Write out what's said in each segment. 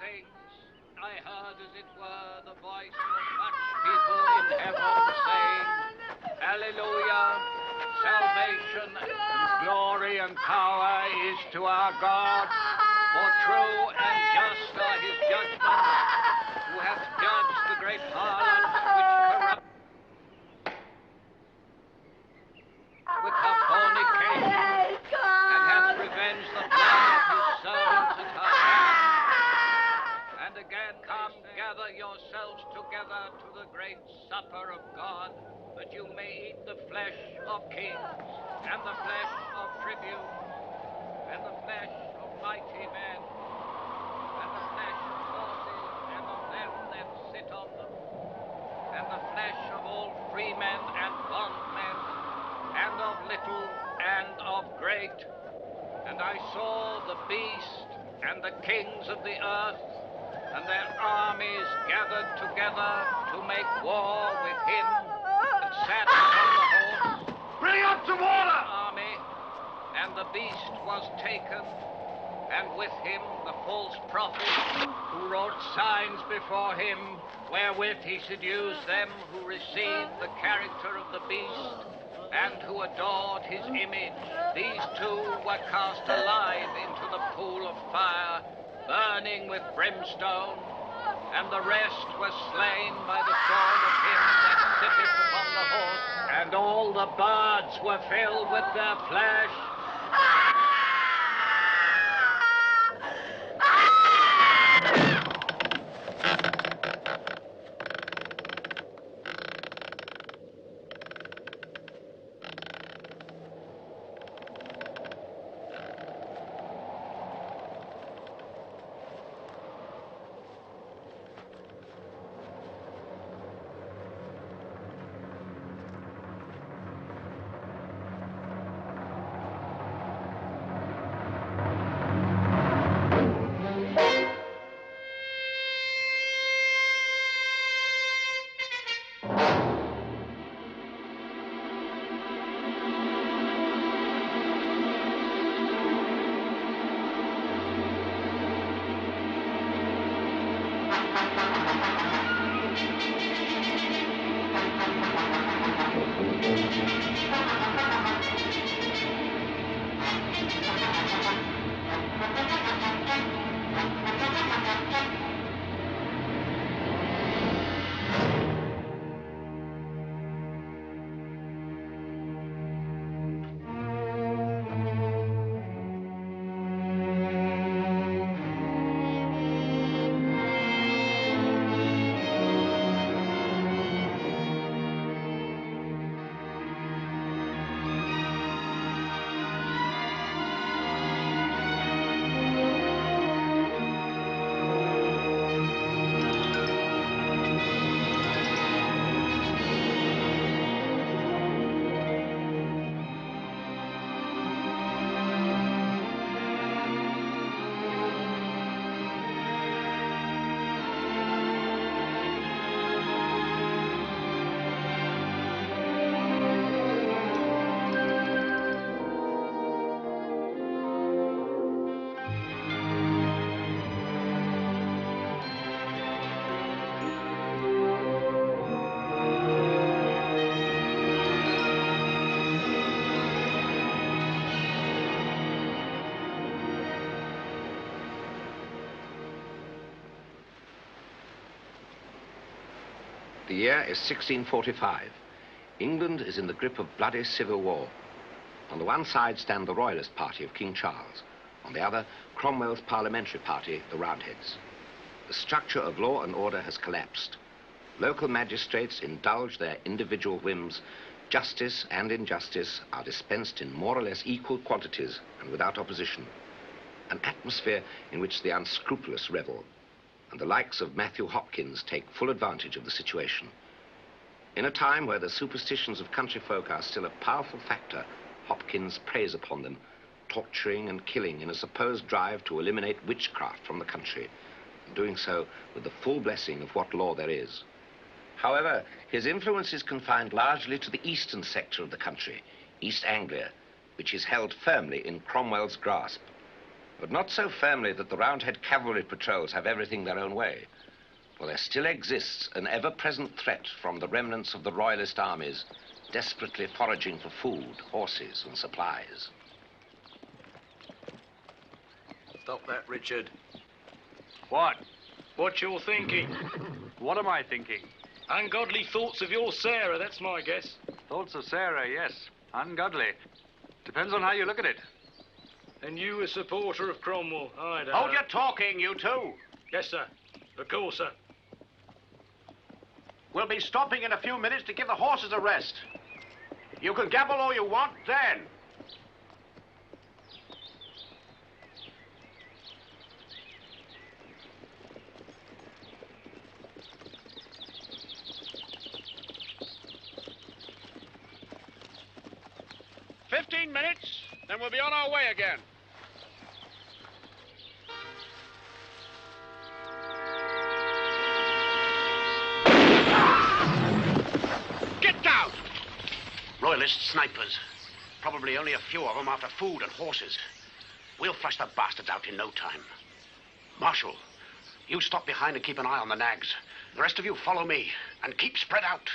things, I heard, as it were, the voice of much people in heaven saying, Hallelujah, salvation and glory and power is to our God, for true and just are his judgments, who hath judged the great harlot which corrupts with her fornication, and hath revenged the blood of his servants at her hand. And again, come, gather yourselves together to the great supper of God, that you may eat the flesh of kings, and the flesh of tribunes, and the flesh of mighty men, and the flesh of horses, and of them that sit on them, and the flesh of all freemen and bondmen, and of little and of great. And I saw the beast and the kings of the earth and their armies gathered together to make war with him that sat upon the horse. Bring up to water! Army, and the beast was taken, and with him the false prophet, who wrought signs before him, wherewith he seduced them who received the character of the beast, and who adored his image. These two were cast alive into the pool of fire, burning with brimstone, and the rest were slain by the sword of him that sitteth upon the horse, and all the birds were filled with their flesh. The year is 1645. England is in the grip of bloody civil war. On the one side stand the Royalist party of King Charles. On the other, Cromwell's parliamentary party, the Roundheads. The structure of law and order has collapsed. Local magistrates indulge their individual whims. Justice and injustice are dispensed in more or less equal quantities and without opposition. An atmosphere in which the unscrupulous revel, and the likes of Matthew Hopkins take full advantage of the situation. In a time where the superstitions of country folk are still a powerful factor, Hopkins preys upon them, torturing and killing in a supposed drive to eliminate witchcraft from the country, and doing so with the full blessing of what law there is. However, his influence is confined largely to the eastern sector of the country, East Anglia, which is held firmly in Cromwell's grasp. But not so firmly that the Roundhead cavalry patrols have everything their own way. For there still exists an ever-present threat from the remnants of the royalist armies, desperately foraging for food, horses, and supplies. Stop that, Richard. What? What you're thinking? What am I thinking? Ungodly thoughts of your Sarah, that's my guess. Thoughts of Sarah, yes. Ungodly. Depends on how you look at it. And you a supporter of Cromwell, I don't Hold know. your talking, you two. Yes, sir. Of course, sir. We'll be stopping in a few minutes to give the horses a rest. You can gabble all you want then. "15 minutes, then we'll be on our way again." Get down! Royalist snipers. Probably only a few of them after food and horses. We'll flush the bastards out in no time. Marshal, you stop behind and keep an eye on the nags. The rest of you follow me and keep spread out.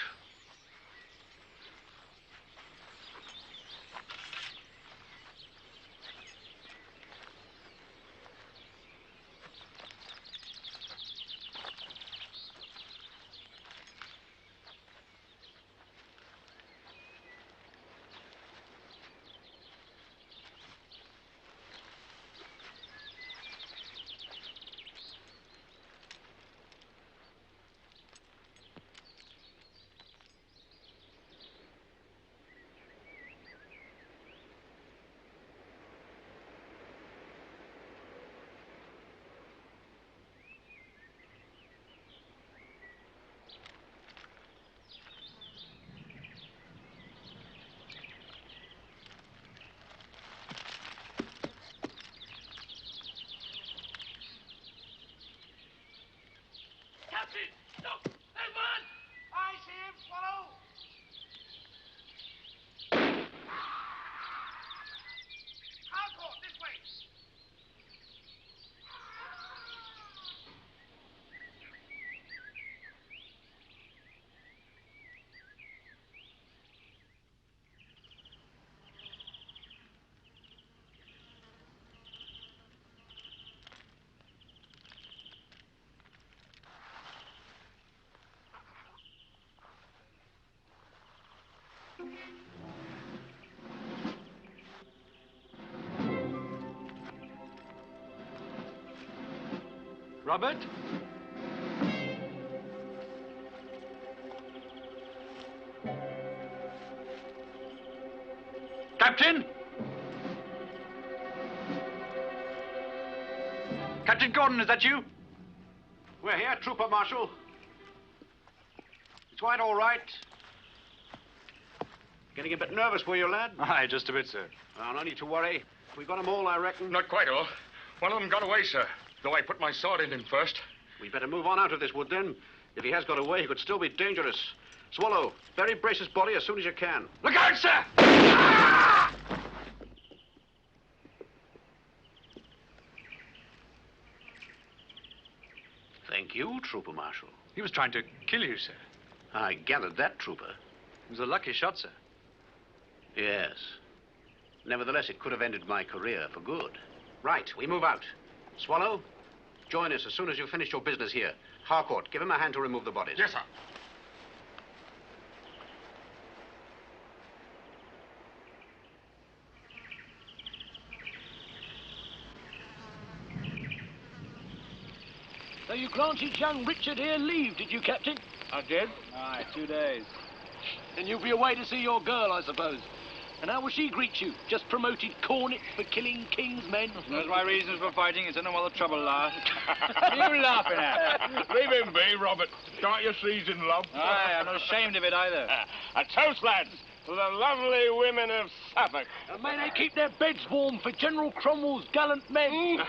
Look, there's one! I see him, Swallow! Harcourt, this way! Robert? Captain? Captain Gordon, is that you? We're here, Trooper Marshal. It's quite all right. Getting a bit nervous, were you, lad? Aye, just a bit, sir. Oh, no need to worry. We got them all, I reckon. Not quite all. One of them got away, sir. Though I put my sword in him first. We'd better move on out of this wood, then. If he has got away, he could still be dangerous. Swallow, bury Brace's body as soon as you can. Look out, sir! Thank you, Trooper Marshal. He was trying to kill you, sir. I gathered that, Trooper. It was a lucky shot, sir. Yes. Nevertheless, it could have ended my career for good. Right, we move out. Swallow, join us as soon as you've finished your business here. Harcourt, give him a hand to remove the bodies. Yes, sir. So you granted young Richard here leave, did you, Captain? I did. Aye, 2 days. Then you'll be away to see your girl, I suppose. And how will she greet you? Just promoted cornet for killing king's men? Knows my reasons for fighting. It's only while the trouble lasts. What are you laughing at? Leave him be, Robert. Start your season, love. Aye, I'm not ashamed of it either. A toast, lads, to the lovely women of Suffolk. And may they keep their beds warm for General Cromwell's gallant men.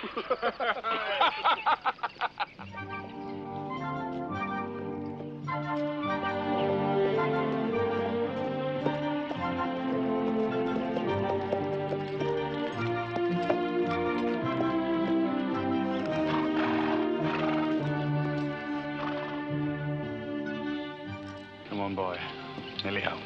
Hilly-ho.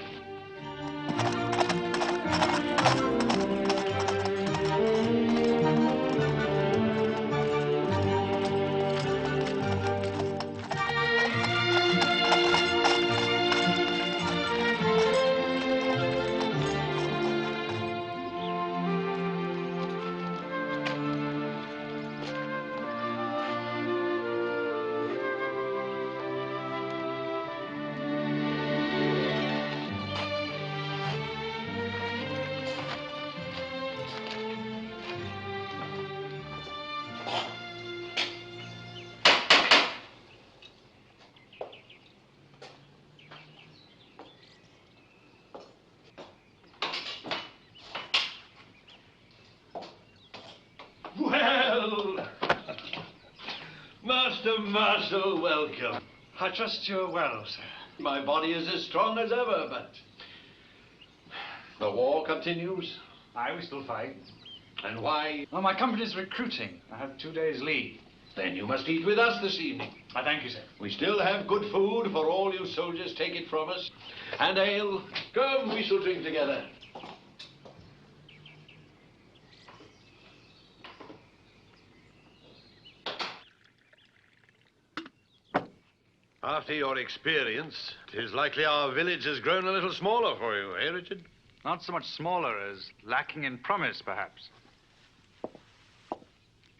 Well, Master Marshal, welcome. I trust you're well, sir. My body is as strong as ever, but the war continues. Aye, we still fight. And why? Well, my company's recruiting. I have 2 days' leave. Then you must eat with us this evening. I thank you, sir. We still have good food for all you soldiers, take it from us. And ale. Come, we shall drink together. After your experience, it is likely our village has grown a little smaller for you, eh, Richard? Not so much smaller as lacking in promise, perhaps.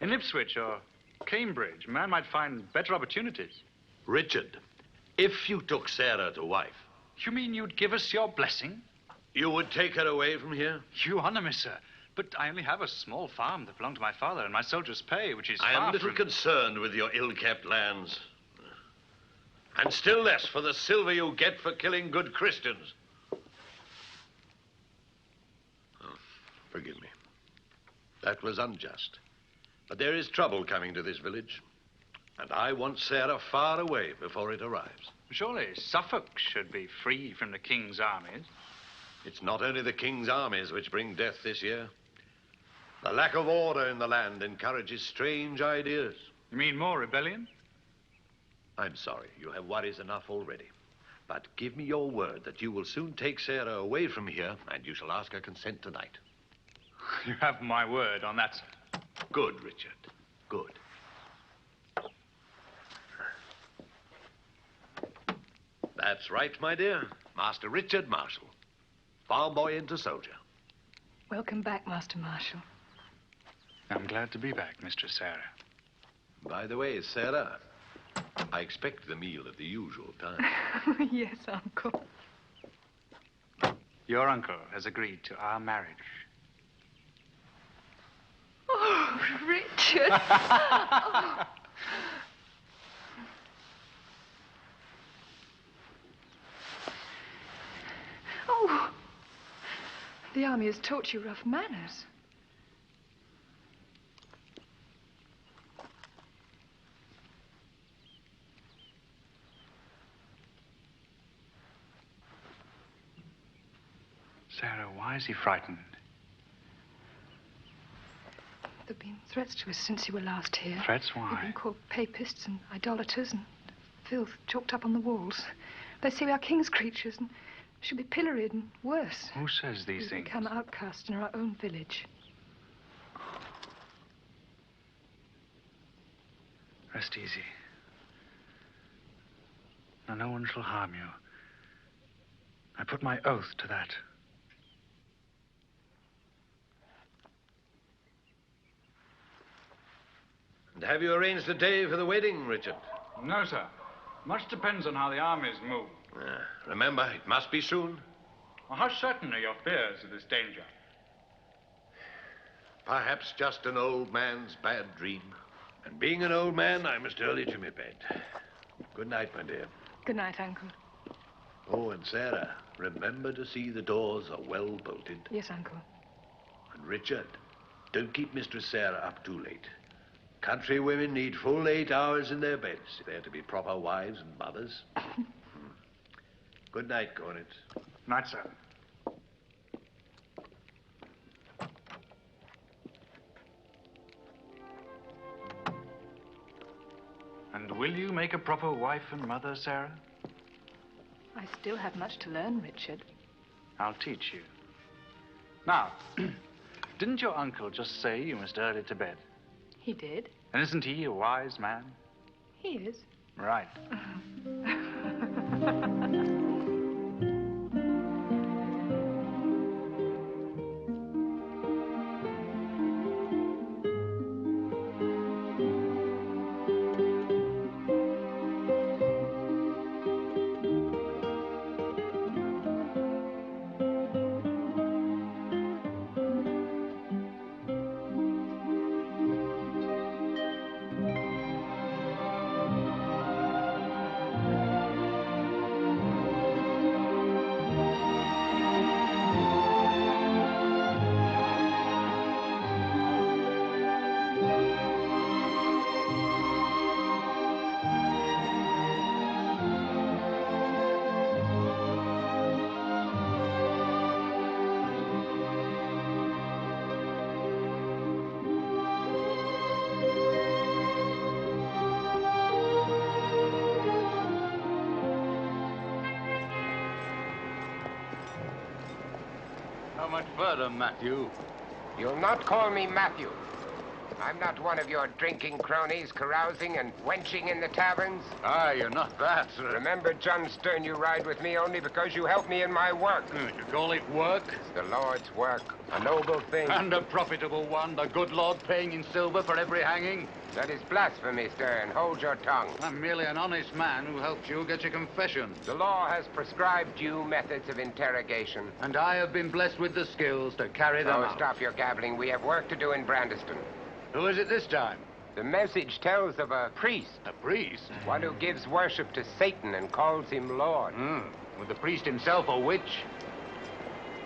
In Ipswich or Cambridge, a man might find better opportunities. Richard, if you took Sarah to wife, You mean you'd give us your blessing? you would take her away from here? You honor me, sir. But I only have a small farm that belonged to my father and my soldier's pay, which is I am far little from... concerned with your ill-kept lands. And still less for the silver you get for killing good Christians. Oh, forgive me. That was unjust. But there is trouble coming to this village. And I want Sarah far away before it arrives. Surely Suffolk should be free from the king's armies. It's not only the king's armies which bring death this year. The lack of order in the land encourages strange ideas. You mean more rebellion? I'm sorry, you have worries enough already. But give me your word that you will soon take Sarah away from here, and you shall ask her consent tonight. You have my word on that, sir. Good, Richard. Good. That's right, my dear. Master Richard Marshall. Farm boy into soldier. Welcome back, Master Marshal. I'm glad to be back, Mistress Sarah. By the way, Sarah, I expect the meal at the usual time. Yes, Uncle. Your uncle has agreed to our marriage. Oh, Richard. Oh. Oh. The army has taught you rough manners. Sarah, why is he frightened? There have been threats to us since you were last here. Threats? We've Why? been called papists and idolaters and filth chalked up on the walls. They say we are king's creatures and should be pilloried and worse. Who says these We've things? become outcasts in our own village. Rest easy. Now, no one shall harm you. I put my oath to that. And have you arranged a day for the wedding, Richard? No, sir. Much depends on how the armies move. Remember, it must be soon. Well, how certain are your fears of this danger? Perhaps just an old man's bad dream. And being an old man, I must early to my bed. Good night, my dear. Good night, Uncle. Oh, and Sarah, remember to see the doors are well bolted. Yes, Uncle. And Richard, don't keep Mistress Sarah up too late. Country women need full 8 hours in their beds if they're to be proper wives and mothers. Good night, Cornet. Night, sir. And will you make a proper wife and mother, Sarah? I still have much to learn, Richard. I'll teach you. Now, didn't your uncle just say you must early to bed? He did. And isn't he a wise man? He is. Right. How much further, Matthew? You'll not call me Matthew. I'm not one of your drinking cronies carousing and wenching in the taverns. Ah, you're not that, sir. Remember, John Stearne, you ride with me only because you help me in my work. You call it work? It's the Lord's work, a noble thing. And a profitable one, the good Lord paying in silver for every hanging. That is blasphemy, Stearne. Hold your tongue. I'm merely an honest man who helps you get your confession. The law has prescribed due methods of interrogation. And I have been blessed with the skills to carry them out. Stop your gabbling. We have work to do in Brandeston. Who is it this time? The message tells of a priest. A priest? One who gives worship to Satan and calls him Lord. With the priest himself a witch?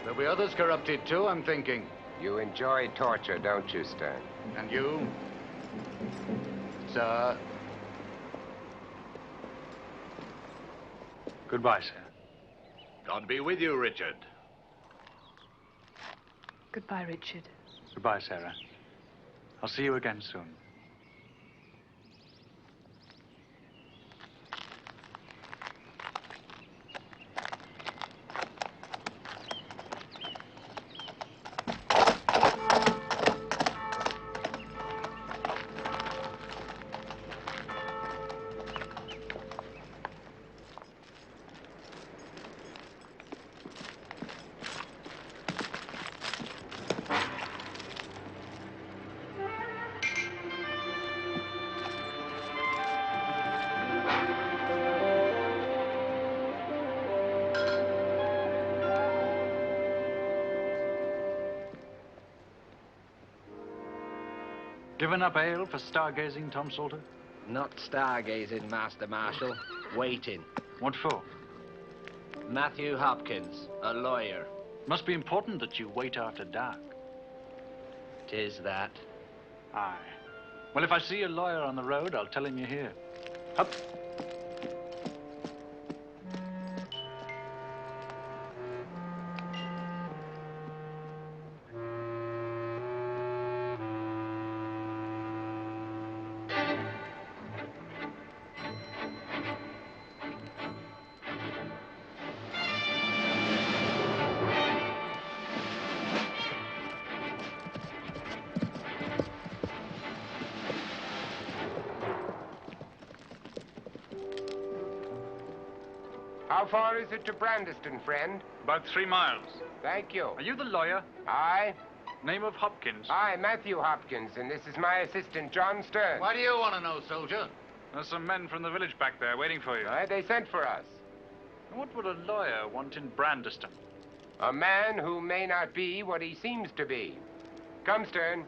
There'll be others corrupted too, I'm thinking. You enjoy torture, don't you, Stearne? And you? Sir? Goodbye, sir. God be with you, Richard. Goodbye, Richard. Goodbye, Sarah. I'll see you again soon. Given up ale for stargazing, Tom Salter? Not stargazing, Master Marshal. Waiting. What for? Matthew Hopkins, a lawyer. Must be important that you wait after dark. 'Tis that. Aye. Well, if I see a lawyer on the road, I'll tell him you're here. Up. How far is it to Brandeston, friend? About 3 miles. Thank you. Are you the lawyer? Aye. Name of Hopkins. Aye, Matthew Hopkins, and this is my assistant, John Stearne. Why do you want to know, soldier? There's some men from the village back there waiting for you. Aye, they sent for us. And what would a lawyer want in Brandeston? A man who may not be what he seems to be. Come, Stearne.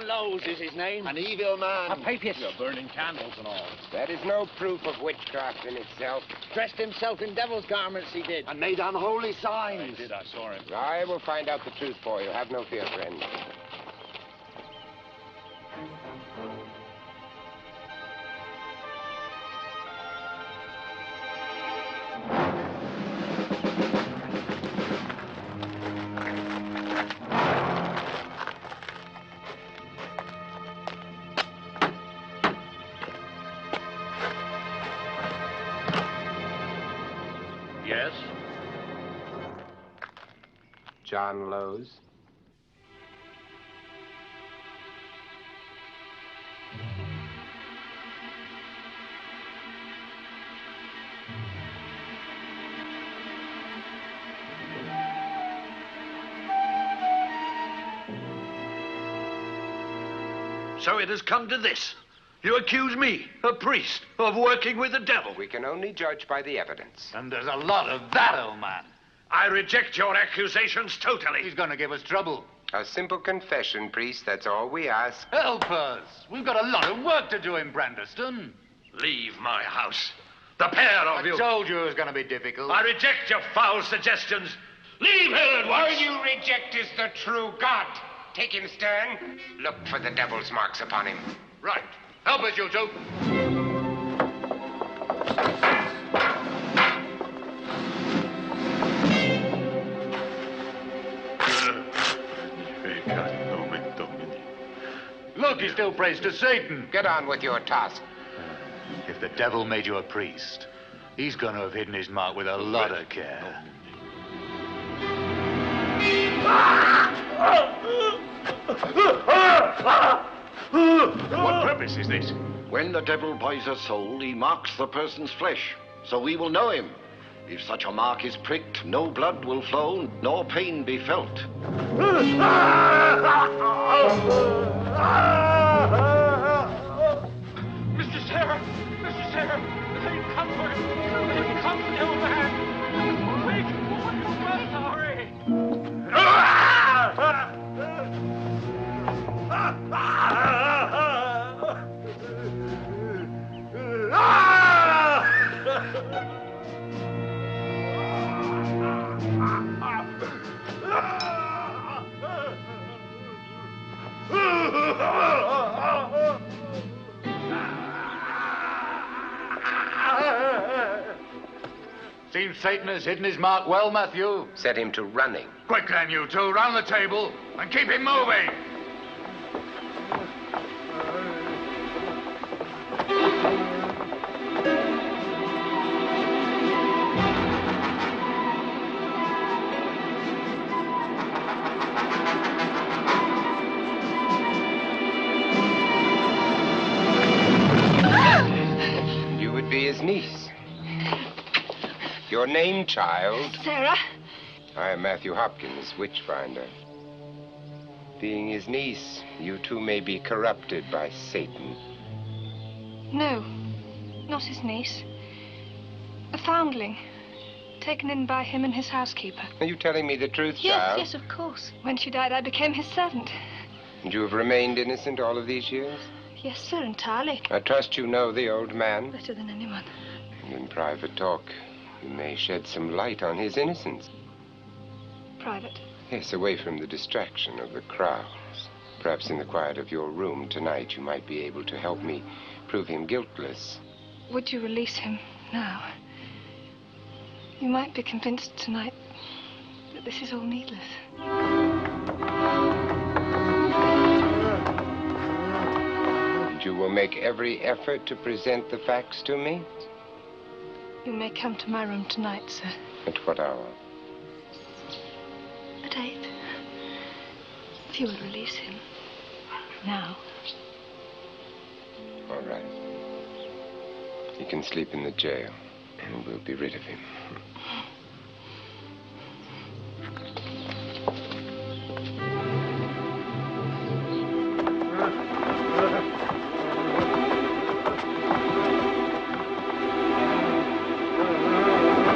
Lowe's is his name. An evil man. A papist. You're burning candles and all. That is no proof of witchcraft in itself. Dressed himself in devil's garments, he did. And made unholy signs. I saw him. I will find out the truth for you. Have no fear, friend. John Lowes. So it has come to this. You accuse me, a priest, of working with the devil. We can only judge by the evidence. And there's a lot of that, old man. I reject your accusations totally. He's going to give us trouble. A simple confession, priest, that's all we ask. Help us. We've got a lot of work to do in Branderston. Leave my house. The pair of you. I told you it was going to be difficult. I reject your foul suggestions. Leave here at once. All you reject is the true God. Take him, Stearne. Look for the devil's marks upon him. Right. Help us, you two. Look, he still prays to Satan. Get on with your task. If the devil made you a priest, he's going to have hidden his mark with a lot of care. What purpose is this? When the devil buys a soul, he marks the person's flesh, so we will know him. If such a mark is pricked, no blood will flow, nor pain be felt. Mr. Sarah! Mr. Sarah! They've come for him! They've come for the old man! Quick! We're sorry! Seems Satan has hidden his mark well, Matthew. Set him to running. Quick then, you two, round the table and keep him moving. You would be his niece. Your name, child? Sarah. I am Matthew Hopkins, Witchfinder. Being his niece, you two may be corrupted by Satan. No, not his niece. A foundling. Taken in by him and his housekeeper. Are you telling me the truth, Yes, child? yes, of course. When she died, I became his servant. And you have remained innocent all of these years? Yes, sir, entirely. I trust you know the old man. Better than anyone. And in private talk, you may shed some light on his innocence. Private. Yes, away from the distraction of the crowds. Perhaps in the quiet of your room tonight, you might be able to help me prove him guiltless. Would you release him now? You might be convinced tonight that this is all needless. And you will make every effort to present the facts to me? You may come to my room tonight, sir. At what hour? At 8. If you will release him. Now. All right. He can sleep in the jail, and we'll be rid of him.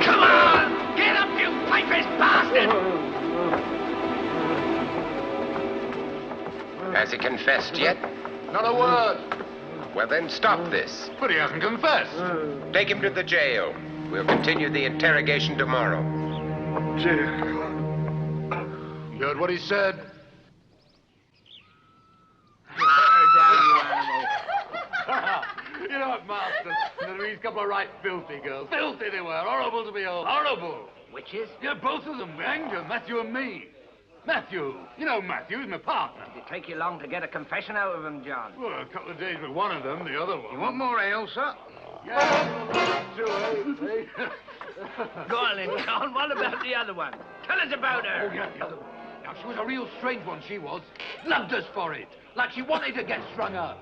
Come on! Get up, you papist bastard! Has he confessed yet? Not a word. Well, then stop this. But he hasn't confessed. Take him to the jail. We'll continue the interrogation tomorrow. You heard what he said? You know what, Master? There were these couple of right filthy girls. Filthy they were. Horrible to behold. Horrible. Witches? Yeah, both of them. We hanged them, Matthew and me. Matthew. You know Matthew. He's my partner. Did it take you long to get a confession out of him, John? Well, a couple of days with one of them, the other one. You want more ale, sir? Yeah. 2 8, eh? Go on then, John. What about the other one? Tell us about her. Oh, yeah, the other one. Now, she was a real strange one, she was. Loved us for it. Like she wanted to get strung up.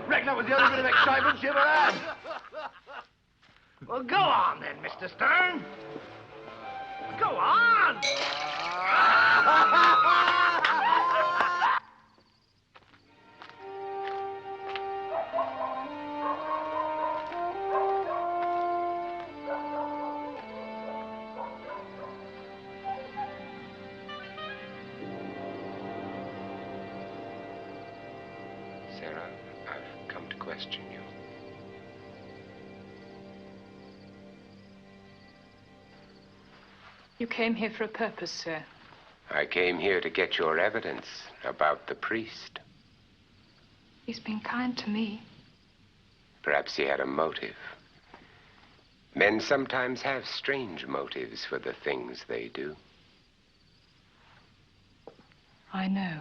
Reckon that was the only bit of excitement she ever had. Well, go on then, Mr. Stearne. Go on. Sarah, I've come to question you. You came here for a purpose, sir. I came here to get your evidence about the priest. He's been kind to me. Perhaps he had a motive. Men sometimes have strange motives for the things they do. I know.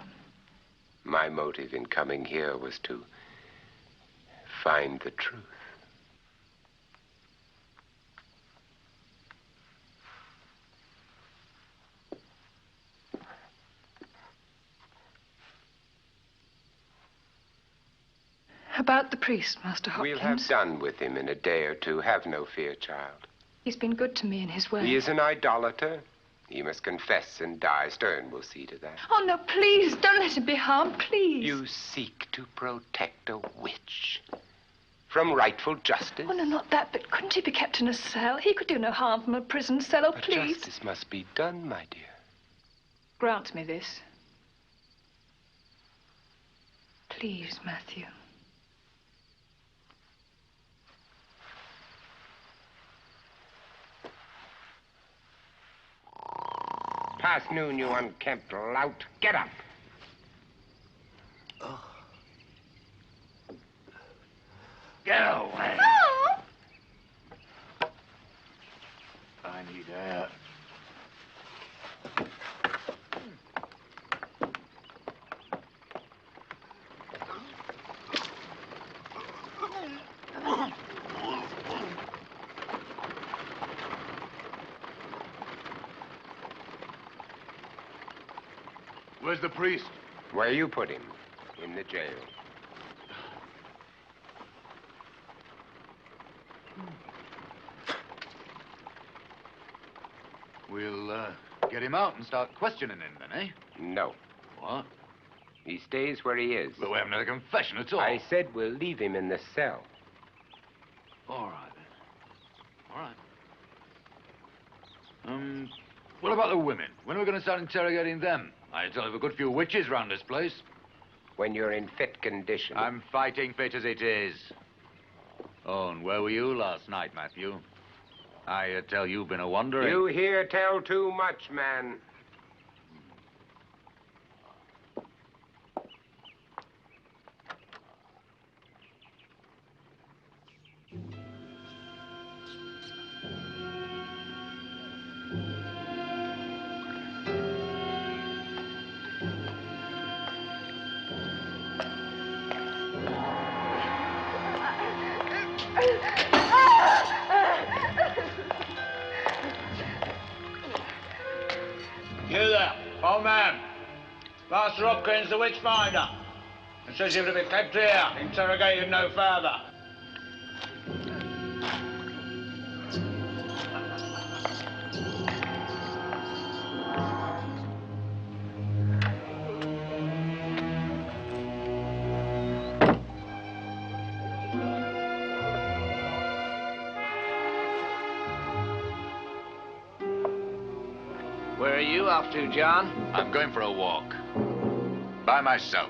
My motive in coming here was to find the truth. About the priest, Master Hopkins. We'll have done with him in a day or two. Have no fear, child. He's been good to me in his way. He is an idolater. He must confess and die. Stearne will see to that. Oh, no, please, don't let him be harmed, please. You seek to protect a witch from rightful justice. Oh, no, not that, but couldn't he be kept in a cell? He could do no harm from a prison cell, oh, But please. justice must be done, my dear. Grant me this. Please, Matthew. Past noon, you unkempt lout. Get up. Get away. Oh! I need air. Where's the priest? Where you put him? In the jail. We'll, get him out and start questioning him then, eh? No. What? He stays where he is. But we haven't had a confession at all. I said we'll leave him in the cell. All right, then. All right. What about the women? When are we going to start interrogating them? I tell you, a good few witches round this place. When you're in fit condition. I'm fighting fit as it is. Oh, and where were you last night, Matthew? I tell you've been a wandering. You here tell too much, man. You there, old man. Master Hopkins, the Witchfinder. It says you're to be kept here, interrogated no further. Where are you off to, John? I'm going for a walk. By myself.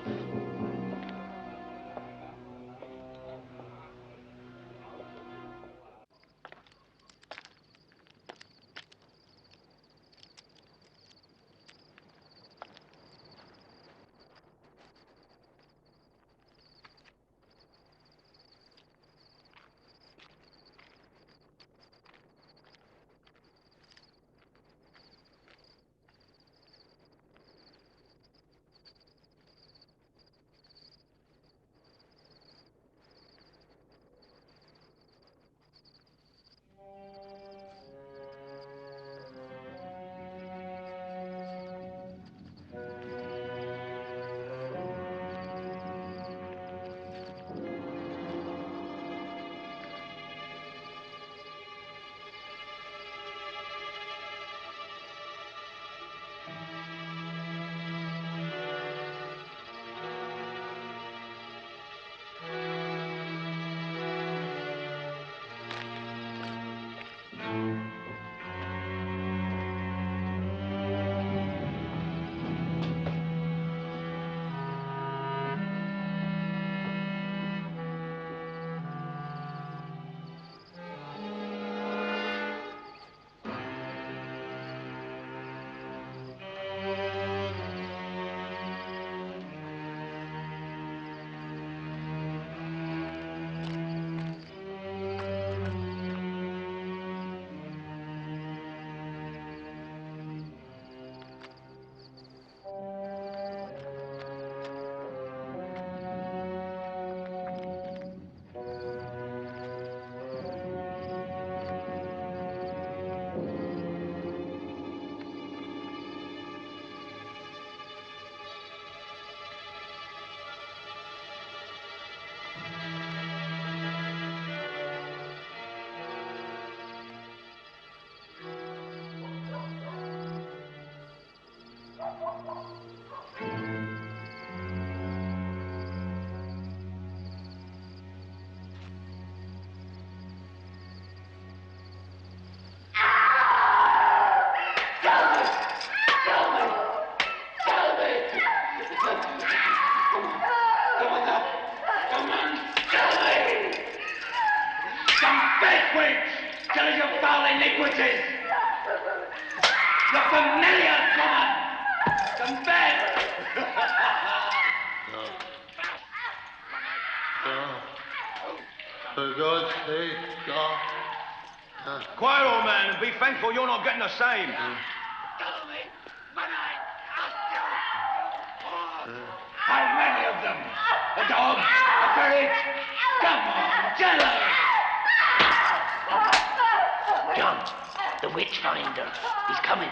witches! The familiar woman! Come back! For God's sake, God. Quiet, old man, and be thankful you're not getting the same. How many of them? A dog? A ferret? Come on, tell us! John, the Witchfinder. He's coming.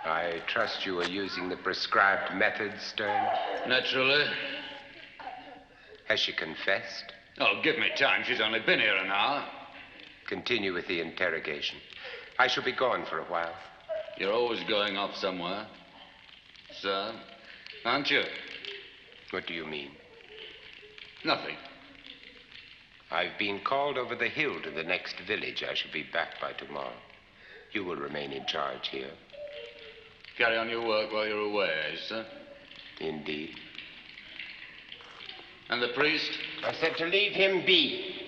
I trust you are using the prescribed methods, Stearne. Naturally. Has she confessed? Oh, give me time. She's only been here an hour. Continue with the interrogation. I shall be gone for a while. You're always going off somewhere, sir, aren't you? What do you mean? Nothing. I've been called over the hill to the next village. I shall be back by tomorrow. You will remain in charge here. Carry on your work while you're away, sir? Indeed. And the priest? I said to leave him be.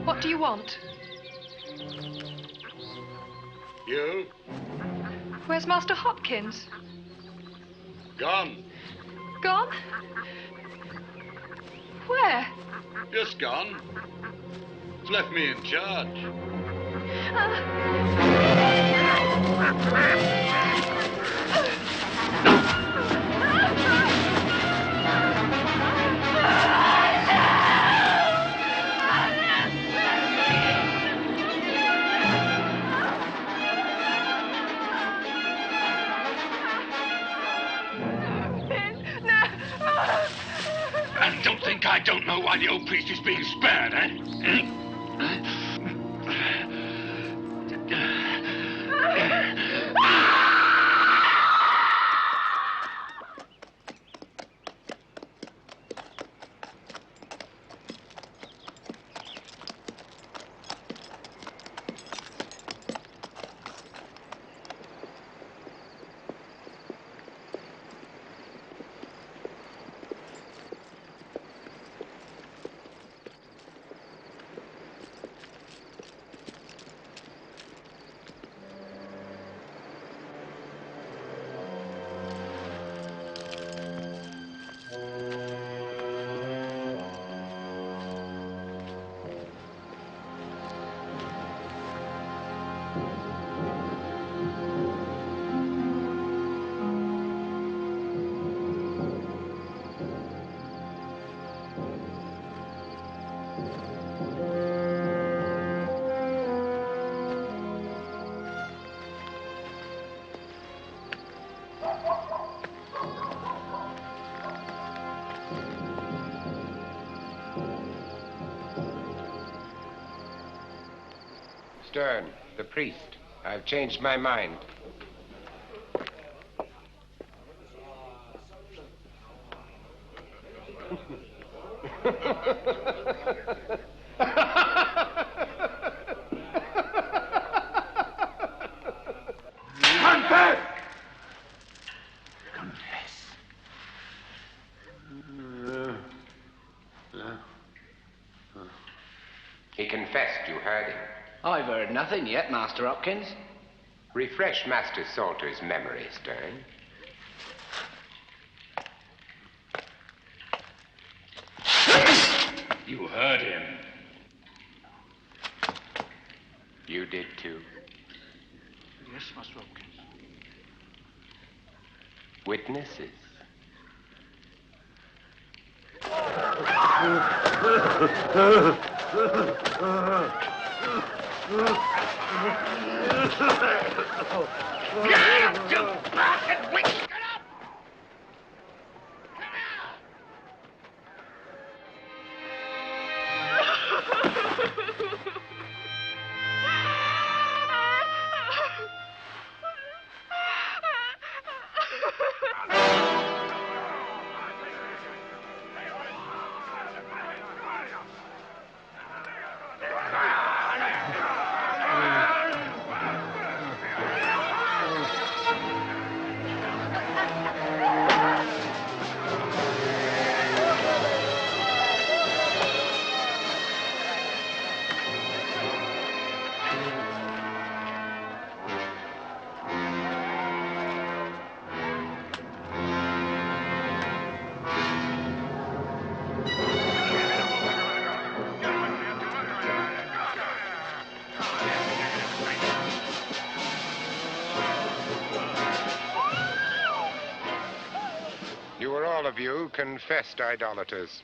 What do you want? You? Where's Master Hopkins? Gone. Gone? Where? Just gone. He's left me in charge. And don't think I don't know why the old priest is being spared, eh? Stearne, the priest. I've changed my mind. Confess! He confessed, you heard him. I've heard nothing yet, Master Hopkins. Refresh Master Salter's memory, Stearne. You heard him. You did too. Yes, Master Hopkins. Witnesses. You are all of you confessed idolaters.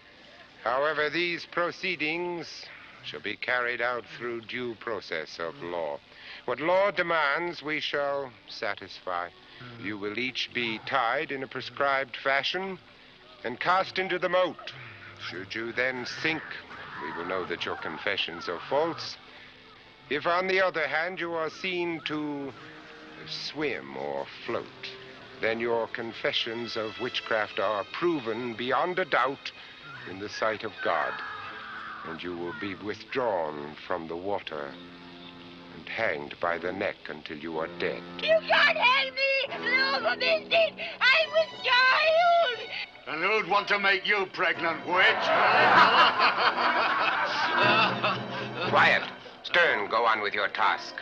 However, these proceedings shall be carried out through due process of law. What law demands, we shall satisfy. You will each be tied in a prescribed fashion and cast into the moat. Should you then sink, we will know that your confessions are false. If, on the other hand, you are seen to swim or float, then your confessions of witchcraft are proven beyond a doubt in the sight of God, and you will be withdrawn from the water and hanged by the neck until you are dead. You can't hang me! No, for this deed, I was child! And who'd want to make you pregnant, witch? Quiet. Stearne, go on with your task.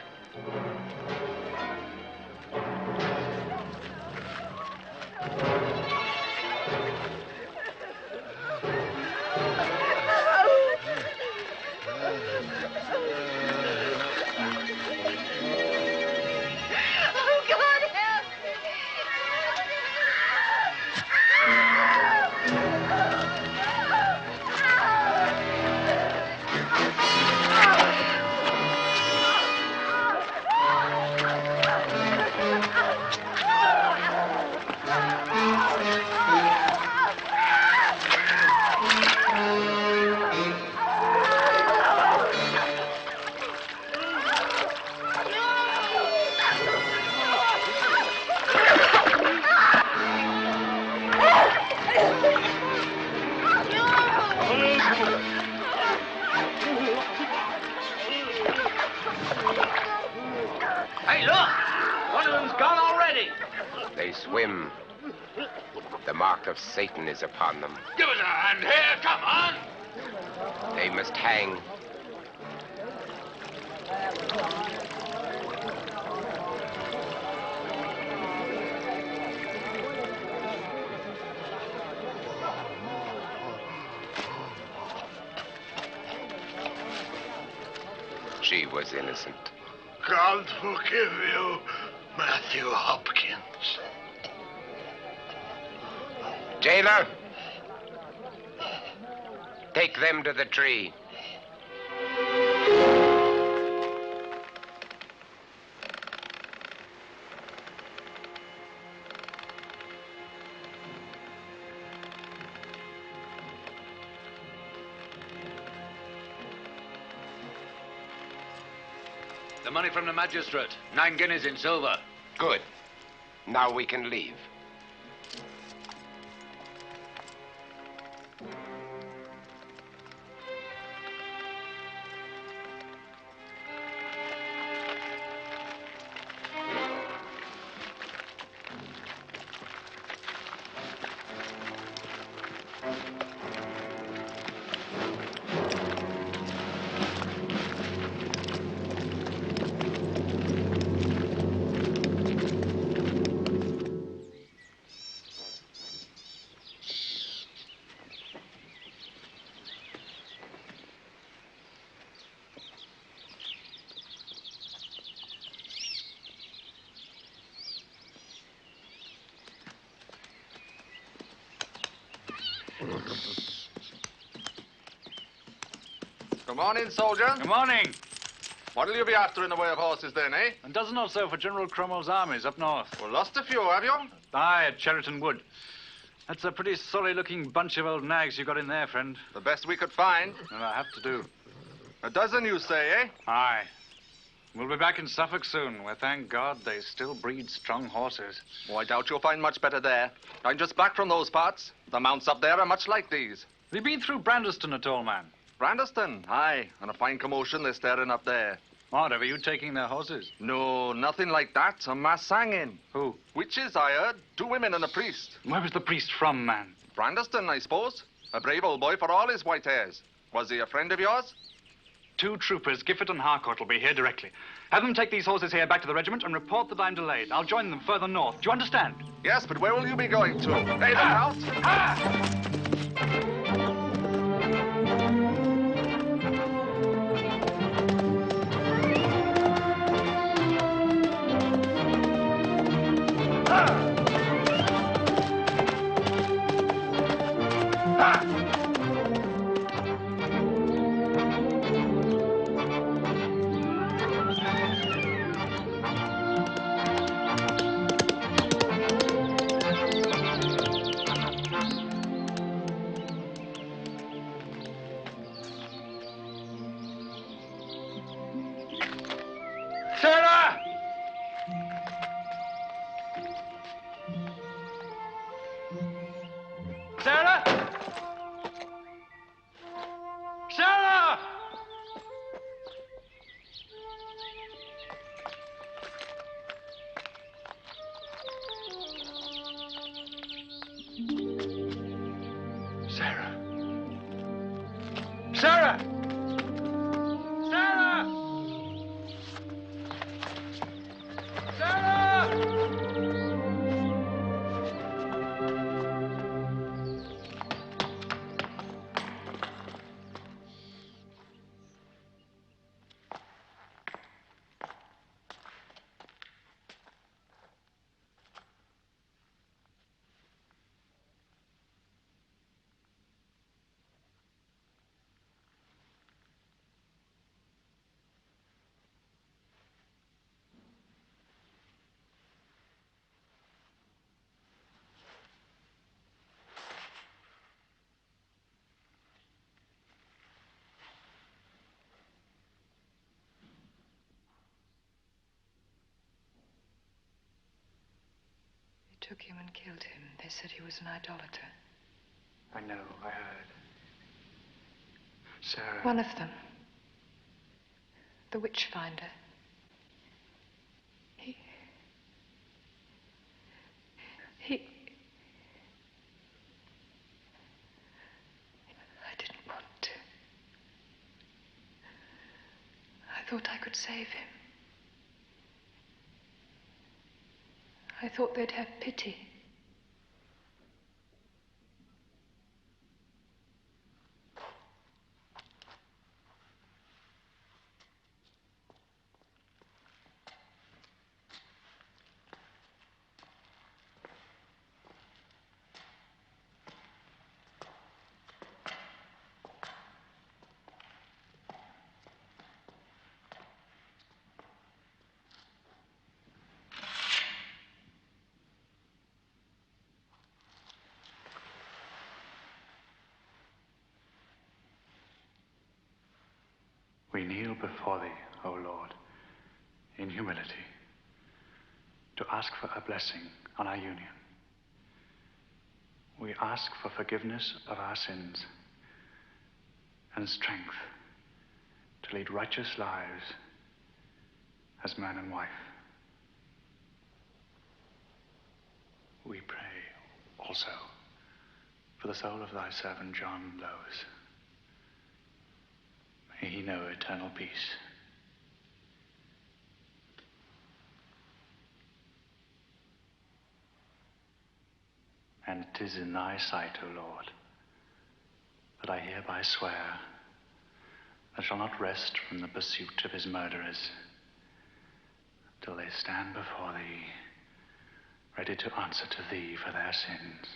Hey, look! One of them's gone already. They swim. The mark of Satan is upon them. Give us a hand here, come on! They must hang. She was innocent. God forgive you, Matthew Hopkins. Jailer, take them to the tree. The money from the magistrate. 9 guineas in silver. Good. Now we can leave. Good morning, soldier. Good morning. What'll you be after in the way of horses then, eh? A dozen or so for General Cromwell's armies up north. Well, lost a few, have you? Aye, at Cheriton Wood. That's a pretty sorry-looking bunch of old nags you got in there, friend. The best we could find. Well, I have to do. A dozen, you say, eh? Aye. We'll be back in Suffolk soon, where, thank God, they still breed strong horses. Oh, I doubt you'll find much better there. I'm just back from those parts. The mounts up there are much like these. Have you been through Brandeston at all, man? Brandeston? Aye, and a fine commotion they're stirring up there. What, are you taking their horses? No, nothing like that. A mass hanging. Who? Witches, I heard. 2 women and a priest. Where was the priest from, man? Brandeston, I suppose. A brave old boy for all his white hairs. Was he a friend of yours? 2 troopers, Gifford and Harcourt, will be here directly. Have them take these horses here back to the regiment and report that I'm delayed. I'll join them further north. Do you understand? Yes, but where will you be going to? Hey, look out! Sarah! Sarah! Sarah! Sarah! Sarah! Sarah! Took him and killed him. They said he was an idolater. I know, I heard. Sarah. One of them. The Witchfinder. He... I didn't want to. I thought I could save him. I thought they'd have pity. We kneel before thee, O Lord, in humility, to ask for a blessing on our union. We ask for forgiveness of our sins and strength to lead righteous lives as man and wife. We pray also for the soul of thy servant John Lowes. May he know eternal peace. And 'tis in thy sight, O Lord, that I hereby swear I shall not rest from the pursuit of his murderers till they stand before thee, ready to answer to thee for their sins.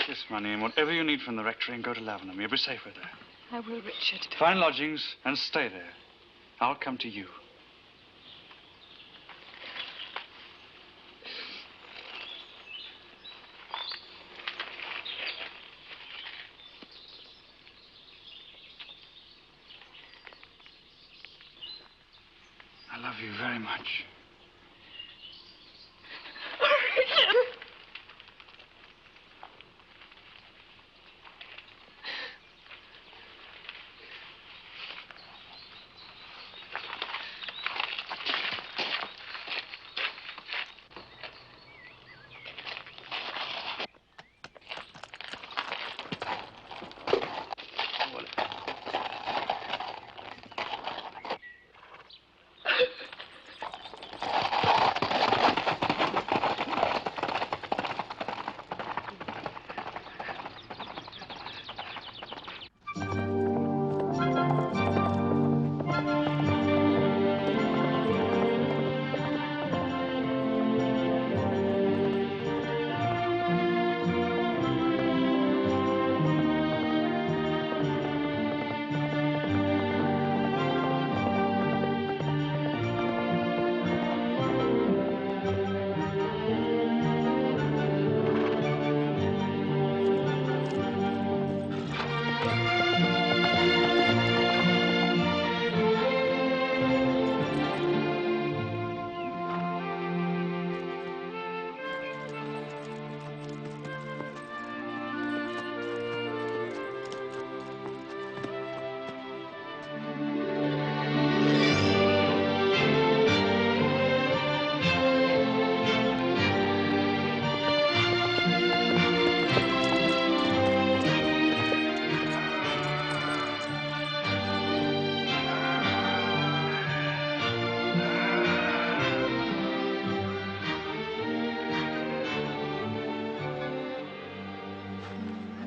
this money and whatever you need from the rectory and go to Lavenham. You'll be safer there. I will, Richard. Find lodgings and stay there. I'll come to you. I love you very much.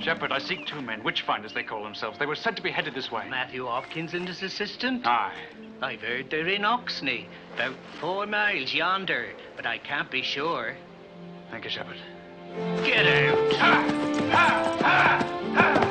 Shepherd, I seek two men, witchfinders they call themselves. They were said to be headed this way. Matthew Hopkins and his assistant? Aye. I've heard they're in Oxney, about 4 miles yonder, but I can't be sure. Thank you, Shepherd. Get out! Ha! Ha! Ha! Ha!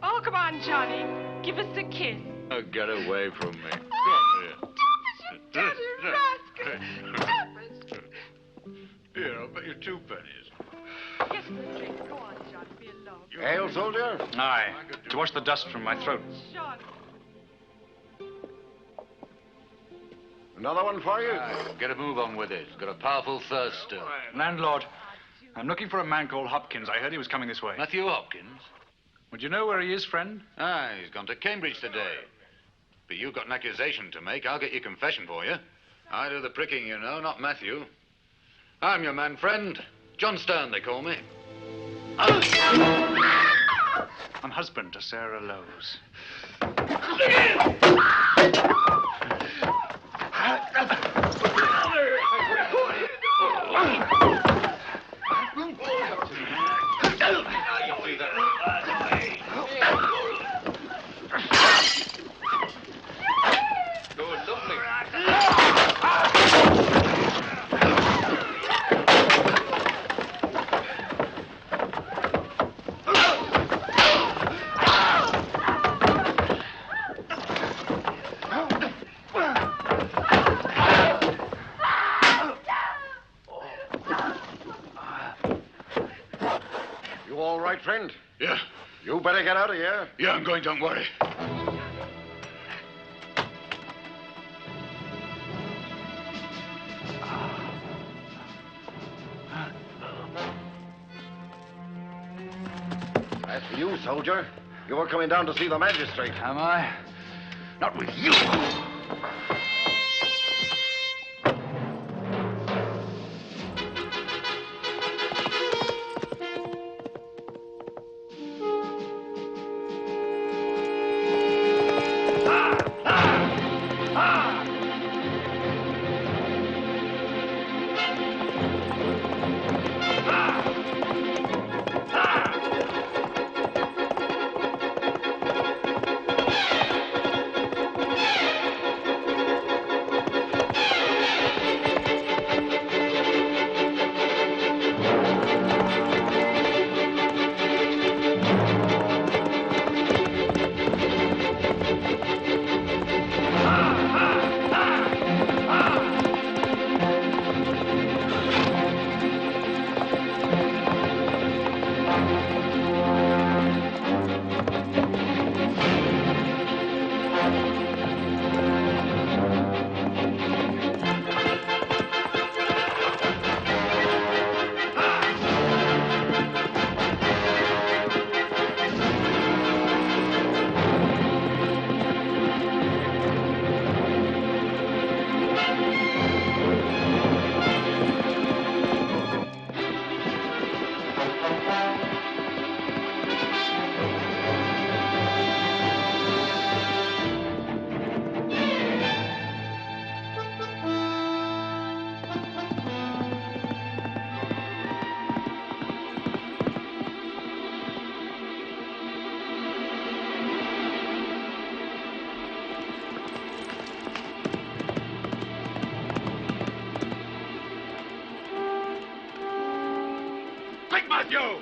Oh, come on, Johnny. Give us a kiss. Oh, get away from me. Stop it, you dirty rascal. Stop it. Here, I'll bet you 2 pennies. Yes, the drink. Go on, Johnny. Be alone. Ale, soldier? Aye. To wash the dust from my throat. Johnny. Another one for you? Get a move on with it. Got a powerful thirst still. Landlord, I'm looking for a man called Hopkins. I heard he was coming this way. Matthew Hopkins? Would you know where he is, friend? Ah, he's gone to Cambridge today. But you've got an accusation to make. I'll get your confession for you. I do the pricking, you know, not Matthew. I'm your man friend. John Stearne, they call me. I'm husband to Sarah Lowes. You all right, friend? Yeah. You better get out of here. Yeah, I'm going, don't worry. As for you, soldier, you were coming down to see the magistrate. Am I? Not with you. you!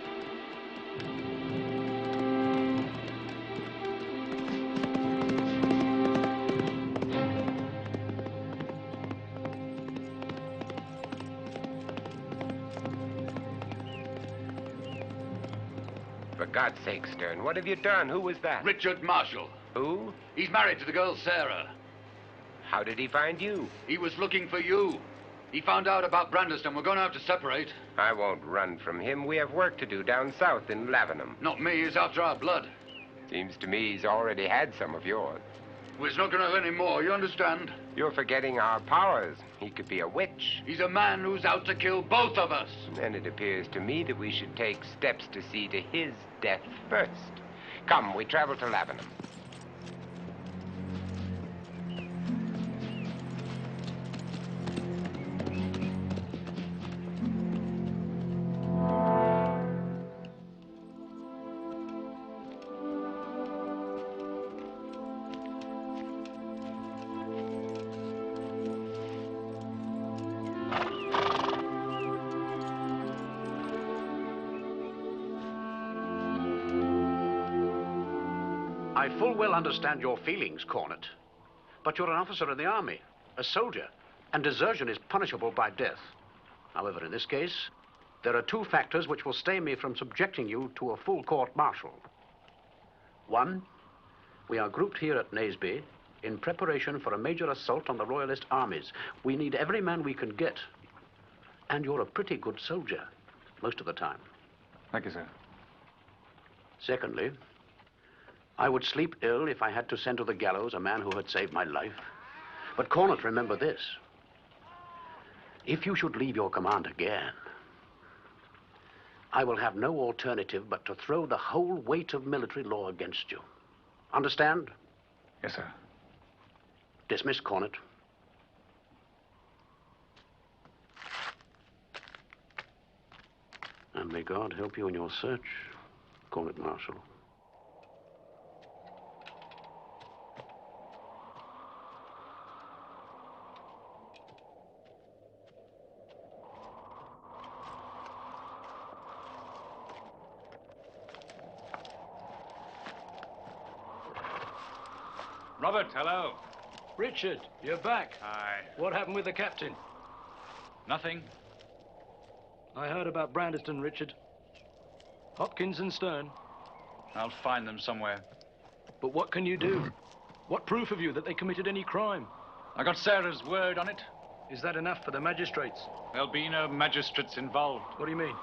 For God's sake, Stearne, what have you done? Who was that? Richard Marshall. Who? He's married to the girl Sarah. How did he find you? He was looking for you. He found out about Brandeston. We're going to have to separate. I won't run from him. We have work to do down south in Lavenham. Not me. He's after our blood. Seems to me he's already had some of yours. Well, he's not going to have any more, you understand? You're forgetting our powers. He could be a witch. He's a man who's out to kill both of us. Then it appears to me that we should take steps to see to his death first. Come, we travel to Lavenham. I full well understand your feelings, Cornet. But you're an officer in the army, a soldier, and desertion is punishable by death. However, in this case, there are two factors which will stay me from subjecting you to a full court-martial. One, we are grouped here at Naseby in preparation for a major assault on the Royalist armies. We need every man we can get. And you're a pretty good soldier, most of the time. Thank you, sir. Secondly, I would sleep ill if I had to send to the gallows a man who had saved my life. But Cornet, remember this. If you should leave your command again, I will have no alternative but to throw the whole weight of military law against you. Understand? Yes, sir. Dismiss, Cornet. And may God help you in your search, Cornet Marshal. Robert, hello. Richard, you're back. Aye. What happened with the captain? Nothing. I heard about Brandeston, Richard. Hopkins and Stearne. I'll find them somewhere. But what can you do? What proof have you that they committed any crime? I got Sarah's word on it. Is that enough for the magistrates? There'll be no magistrates involved. What do you mean?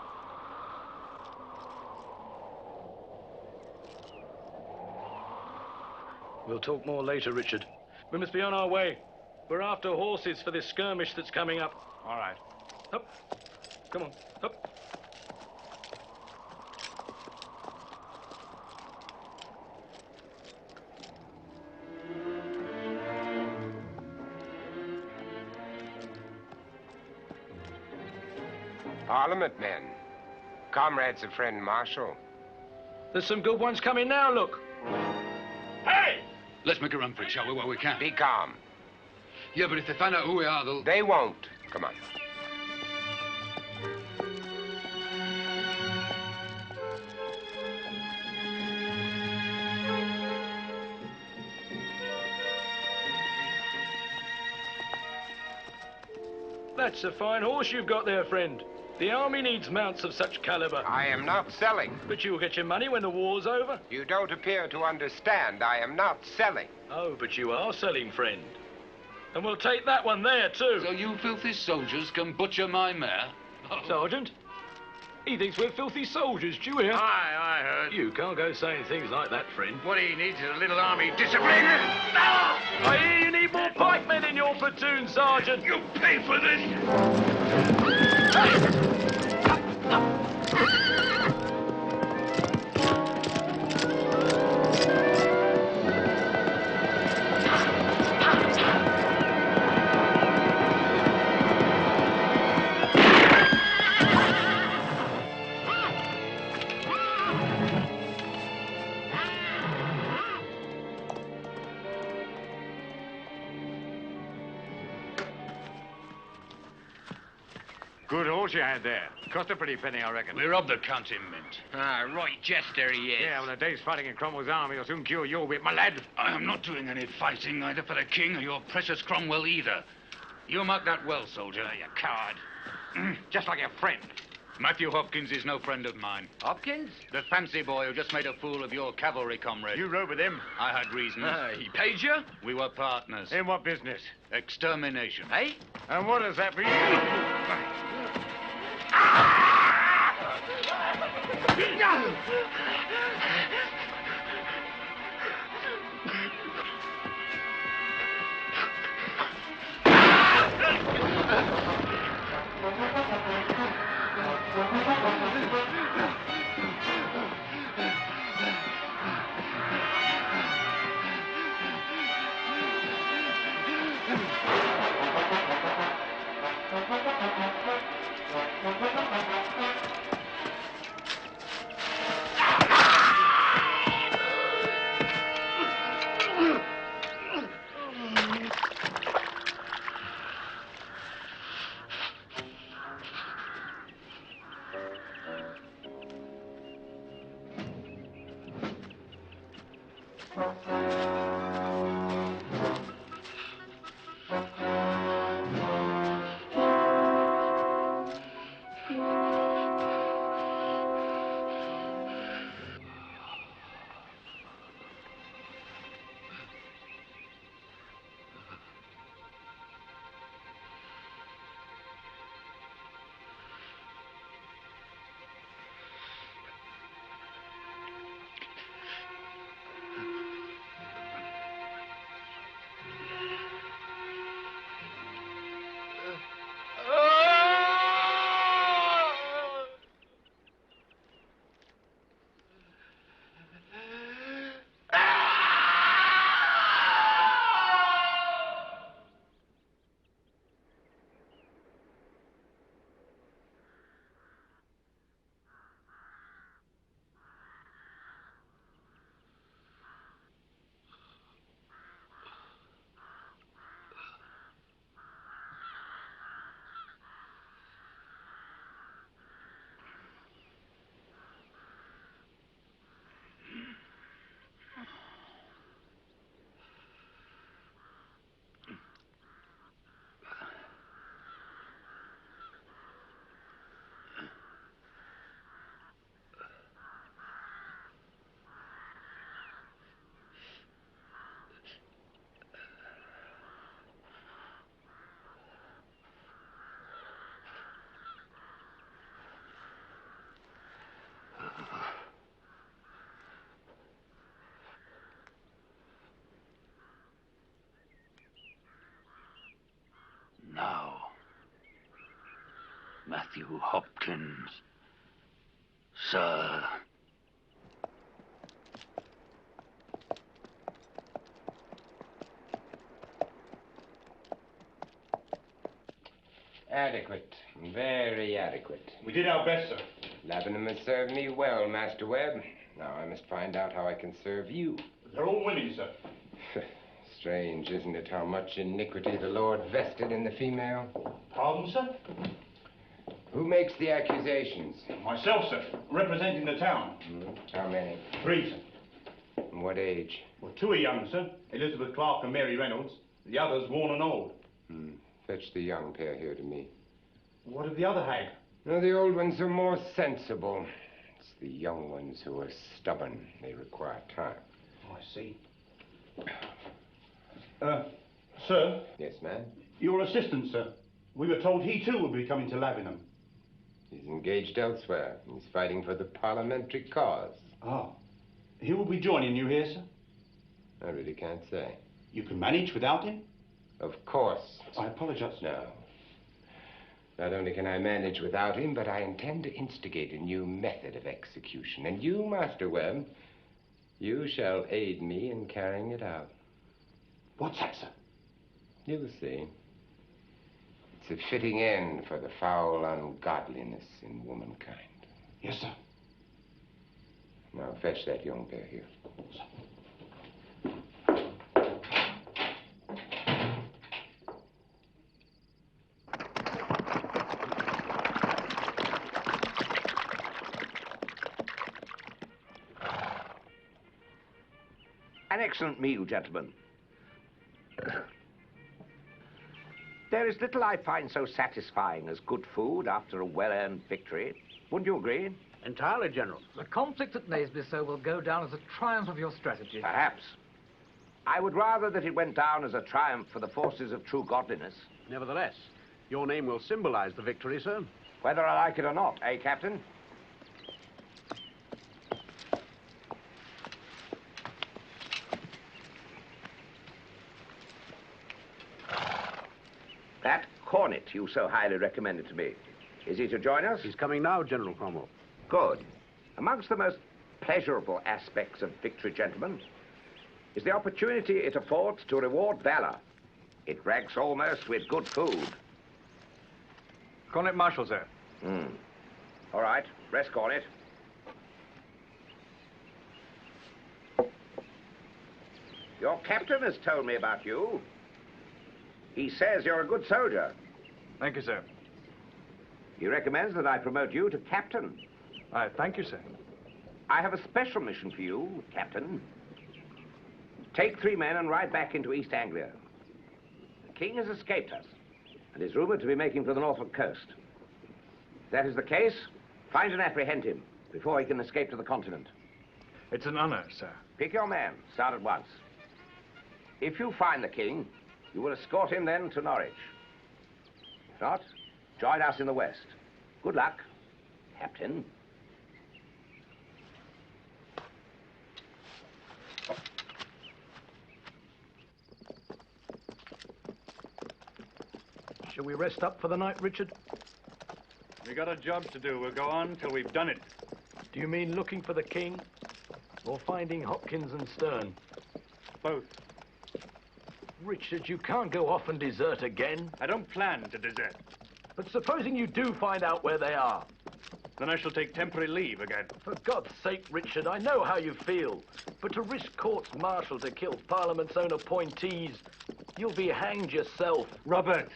We'll talk more later, Richard. We must be on our way. We're after horses for this skirmish that's coming up. All right. Up. Come on. Up. Parliament men. Comrades of friend Marshall. There's some good ones coming now, look. Hey! Let's make a run for it, shall we, while we can? Be calm. Yeah, but if they find out who we are, they'll... They won't. Come on. That's a fine horse you've got there, friend. The army needs mounts of such caliber. I am not selling. But you'll get your money when the war's over. You don't appear to understand. I am not selling. Oh, but you are selling, friend. And we'll take that one there, too. So you filthy soldiers can butcher my mare? Sergeant, he thinks we're filthy soldiers, do you hear? Aye, I heard. You can't go saying things like that, friend. What he needs is a little army discipline. I hear you need more pikemen in your platoon, Sergeant. You pay for this. Good horse you had there. Cost a pretty penny, I reckon. We robbed the county mint. Ah, right jester he is. Yeah, well, a day's fighting in Cromwell's army will soon cure your wit, my lad. I am not doing any fighting, either for the king or your precious Cromwell either. You mark that well, soldier. You coward. Just like your friend. Matthew Hopkins is no friend of mine. Hopkins? The fancy boy who just made a fool of your cavalry comrade. You rode with him? I had reasons. He paid you? We were partners. In what business? Extermination. Eh? And what is that for you? Now, Matthew Hopkins, sir. Adequate. Very adequate. We did our best, sir. Lavenham has served me well, Master Webb. Now I must find out how I can serve you. They're all women, sir. Strange, isn't it, how much iniquity the Lord vested in the female? Pardon, sir? Who makes the accusations? Myself, sir, representing the town. How many? 3, sir. And what age? Well, 2 are young, sir. Elizabeth Clark and Mary Reynolds. The others worn and old. Fetch the young pair here to me. What of the other hag? No, the old ones are more sensible. It's the young ones who are stubborn. They require time. Oh, I see. Sir? Yes, ma'am? Your assistant, sir. We were told he too would be coming to Lavenham. He's engaged elsewhere. He's fighting for the parliamentary cause. Ah. He will be joining you here, sir? I really can't say. You can manage without him? Of course. I apologize. No. Not only can I manage without him, but I intend to instigate a new method of execution. And you, Master Webb, you shall aid me in carrying it out. What's that, sir? You'll see. It's a fitting end for the foul ungodliness in womankind. Yes, sir. Now, fetch that young pair here. An excellent meal, gentlemen. There is little I find so satisfying as good food after a well-earned victory. Wouldn't you agree? Entirely, General. The conflict at Naisby will go down as a triumph of your strategy. Perhaps. I would rather that it went down as a triumph for the forces of true godliness. Nevertheless, your name will symbolize the victory, sir. Whether I like it or not, eh, Captain? That cornet you so highly recommended to me, is he to join us? He's coming now, General Cromwell. Good. Amongst the most pleasurable aspects of victory, gentlemen, is the opportunity it affords to reward valor. It ranks almost with good food. Cornet Marshal, sir. All right, rest cornet. Your captain has told me about you. He says you're a good soldier. Thank you, sir. He recommends that I promote you to captain. Thank you, sir. I have a special mission for you, Captain. Take 3 men and ride back into East Anglia. The king has escaped us and is rumored to be making for the Norfolk coast. If that is the case, find and apprehend him before he can escape to the continent. It's an honor, sir. Pick your man. Start at once. If you find the king, you will escort him then to Norwich. If not, join us in the west. Good luck, Captain. Shall we rest up for the night, Richard? We got a job to do. We'll go on till we've done it. Do you mean looking for the king or finding Hopkins and Stearne? Both. Richard, you can't go off and desert again. I don't plan to desert. But supposing you do find out where they are? Then I shall take temporary leave again. For God's sake, Richard, I know how you feel. But to risk courts-martial to kill Parliament's own appointees, you'll be hanged yourself. Robert,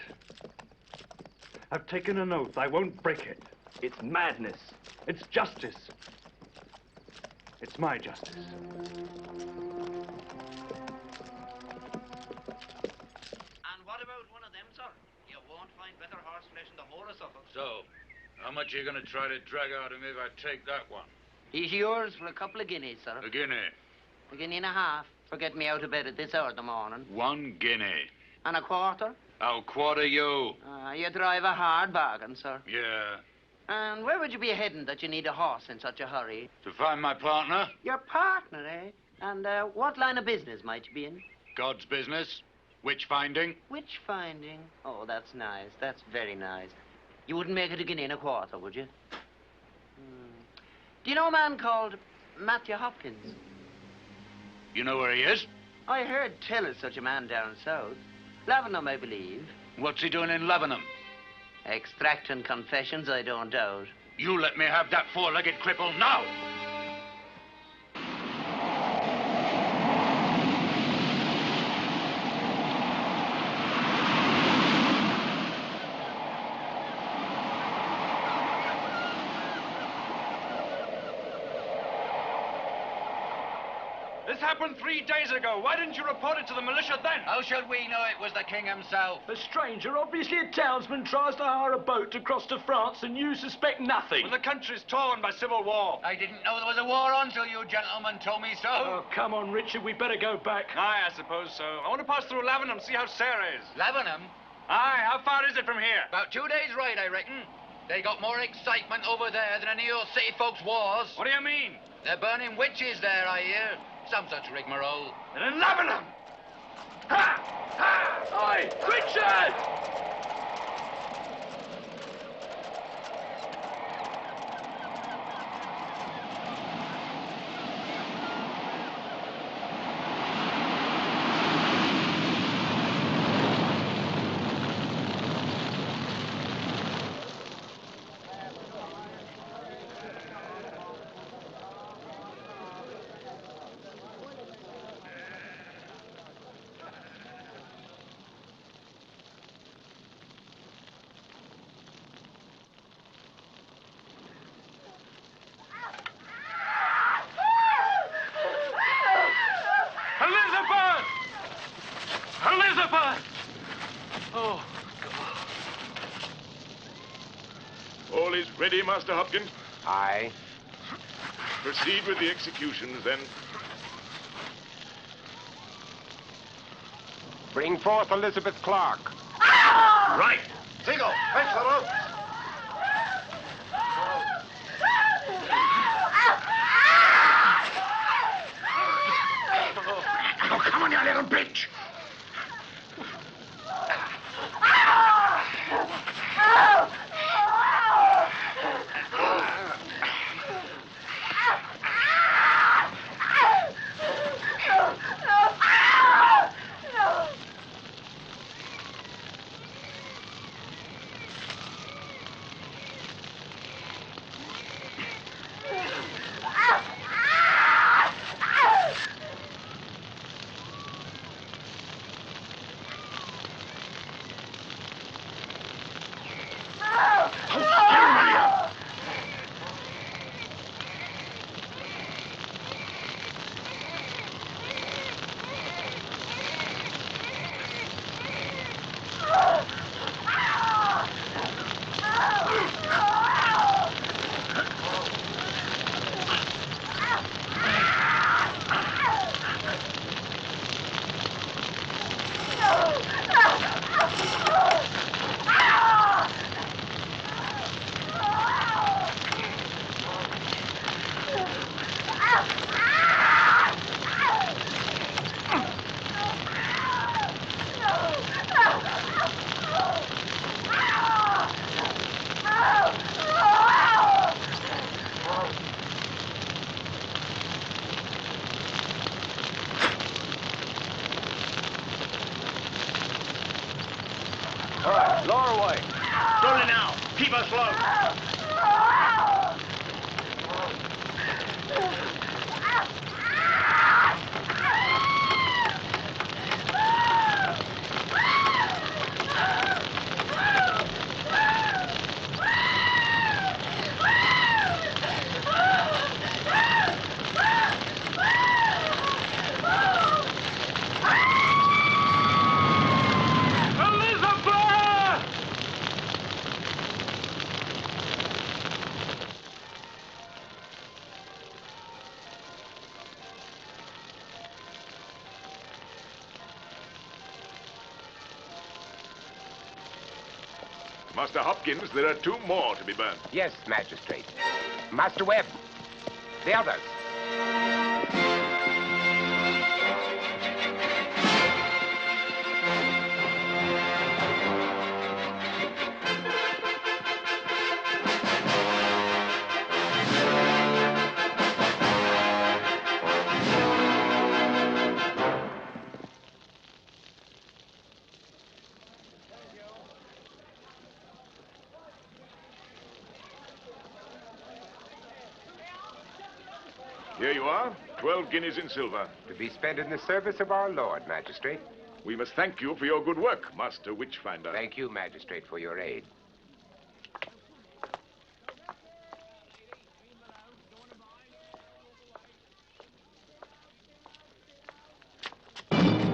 I've taken an oath. I won't break it. It's madness. It's justice. It's my justice. And what about one of them, sir? You won't find better horse flesh in the whole of Suffolk. So, how much are you going to try to drag out of me if I take that one? He's yours for a couple of guineas, sir. A guinea. A guinea and a half for getting me out of bed at this hour of the morning. 1 guinea. And a quarter? I'll quarter you. You drive a hard bargain, sir. Yeah. And where would you be heading that you need a horse in such a hurry? To find my partner? Your partner, eh? And what line of business might you be in? God's business. Witch-finding. Witch-finding? Oh, that's nice. That's very nice. You wouldn't make it a guinea and a quarter, would you? Do you know a man called Matthew Hopkins? You know where he is? I heard tell of such a man down south. Lavenham, I believe. What's he doing in Lavenham? Extracting confessions, I don't doubt. You let me have that 4-legged cripple now! This happened 3 days ago. Why didn't you report it to the militia then? How should we know it was the king himself? A stranger, obviously a townsman, tries to hire a boat to cross to France and you suspect nothing. When the country's torn by civil war. I didn't know there was a war until you gentlemen told me so. Oh, come on, Richard, we better go back. Aye, I suppose so. I want to pass through Lavenham, see how Sarah is. Lavenham? Aye, how far is it from here? About 2 days' ride, I reckon. They got more excitement over there than any of city folks' wars. What do you mean? They're burning witches there, I hear. Some such rigmarole. And in Lavenham! Ha! Ha! Aye, Richard! Elizabeth! Oh, All is ready, Master Hopkins. Aye. Proceed with the executions, then. Bring forth Elizabeth Clark. Right. Seagull, fetch the rope. Oh, come on, you little bitch! All right, lower away. Slowly now. Keep us slow. Master Hopkins, there are 2 more to be burnt. Yes, magistrate. Master Webb. The others. Here you are, 12 guineas in silver. To be spent in the service of our Lord, magistrate. We must thank you for your good work, Master Witchfinder. Thank you, magistrate, for your aid.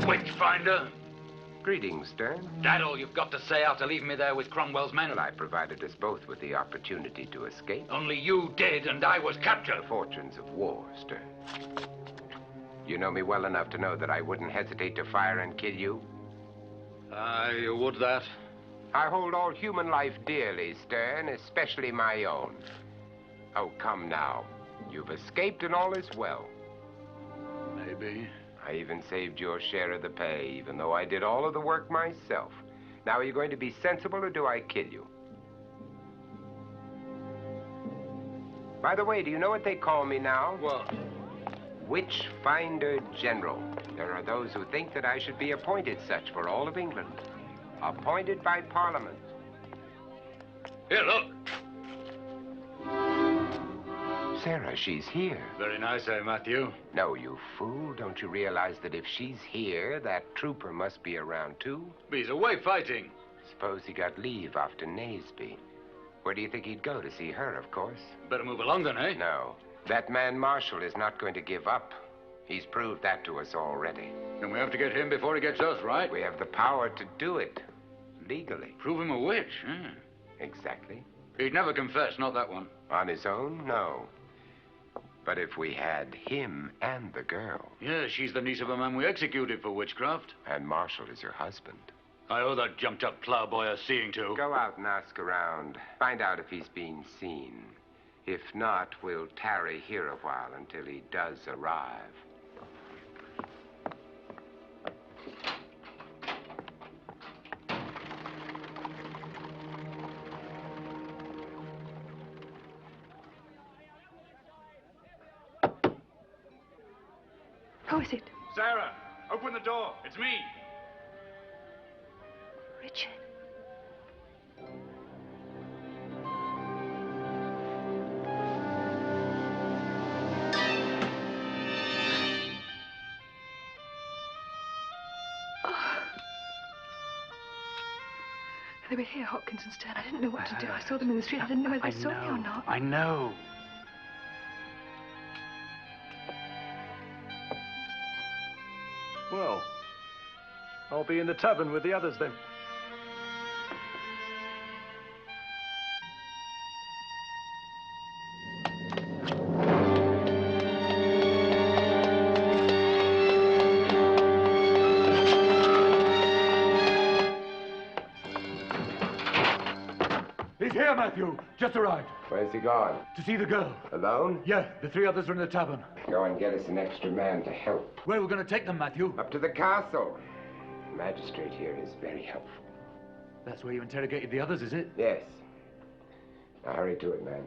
Witchfinder. Greetings, Stearne. That all you've got to say after leaving me there with Cromwell's men? Well, I provided us both with the opportunity to escape. Only you did, and I was captured. The fortunes of war, Stearne. You know me well enough to know that I wouldn't hesitate to fire and kill you. You would that? I hold all human life dearly, Stearne, especially my own. Oh, come now. You've escaped and all is well. Maybe. I even saved your share of the pay, even though I did all of the work myself. Now, are you going to be sensible, or do I kill you? By the way, do you know what they call me now? What? Witchfinder General. There are those who think that I should be appointed such for all of England. Appointed by Parliament. Here, look. Sarah, she's here. Very nice, eh, Matthew? No, you fool. Don't you realize that if she's here, that trooper must be around, too? But he's away fighting. Suppose he got leave after Naseby. Where do you think he'd go? To see her, of course. Better move along then, eh? No. That man Marshall is not going to give up. He's proved that to us already. Then we have to get him before he gets us, right? We have the power to do it. Legally. Prove him a witch, huh? Exactly. He'd never confess, not that one. On his own, no. But if we had him and the girl... Yeah, she's the niece of a man we executed for witchcraft. And Marshall is her husband. I owe that jumped-up plowboy a seeing to. Go out and ask around. Find out if he's being seen. If not, we'll tarry here a while until he does arrive. Who is it? Sarah, open the door. It's me. Richard. They were here, Hopkins and Stearne. I didn't know what to do. I saw them in the street. I didn't know whether they saw me or not. I know. Well, I'll be in the tavern with the others then. He's here, Matthew. Just arrived. Where's he gone? To see the girl. Alone? Yeah, the three others are in the tavern. Go and get us an extra man to help. Where are we going to take them, Matthew? Up to the castle. The magistrate here is very helpful. That's where you interrogated the others, is it? Yes. Now hurry to it, man.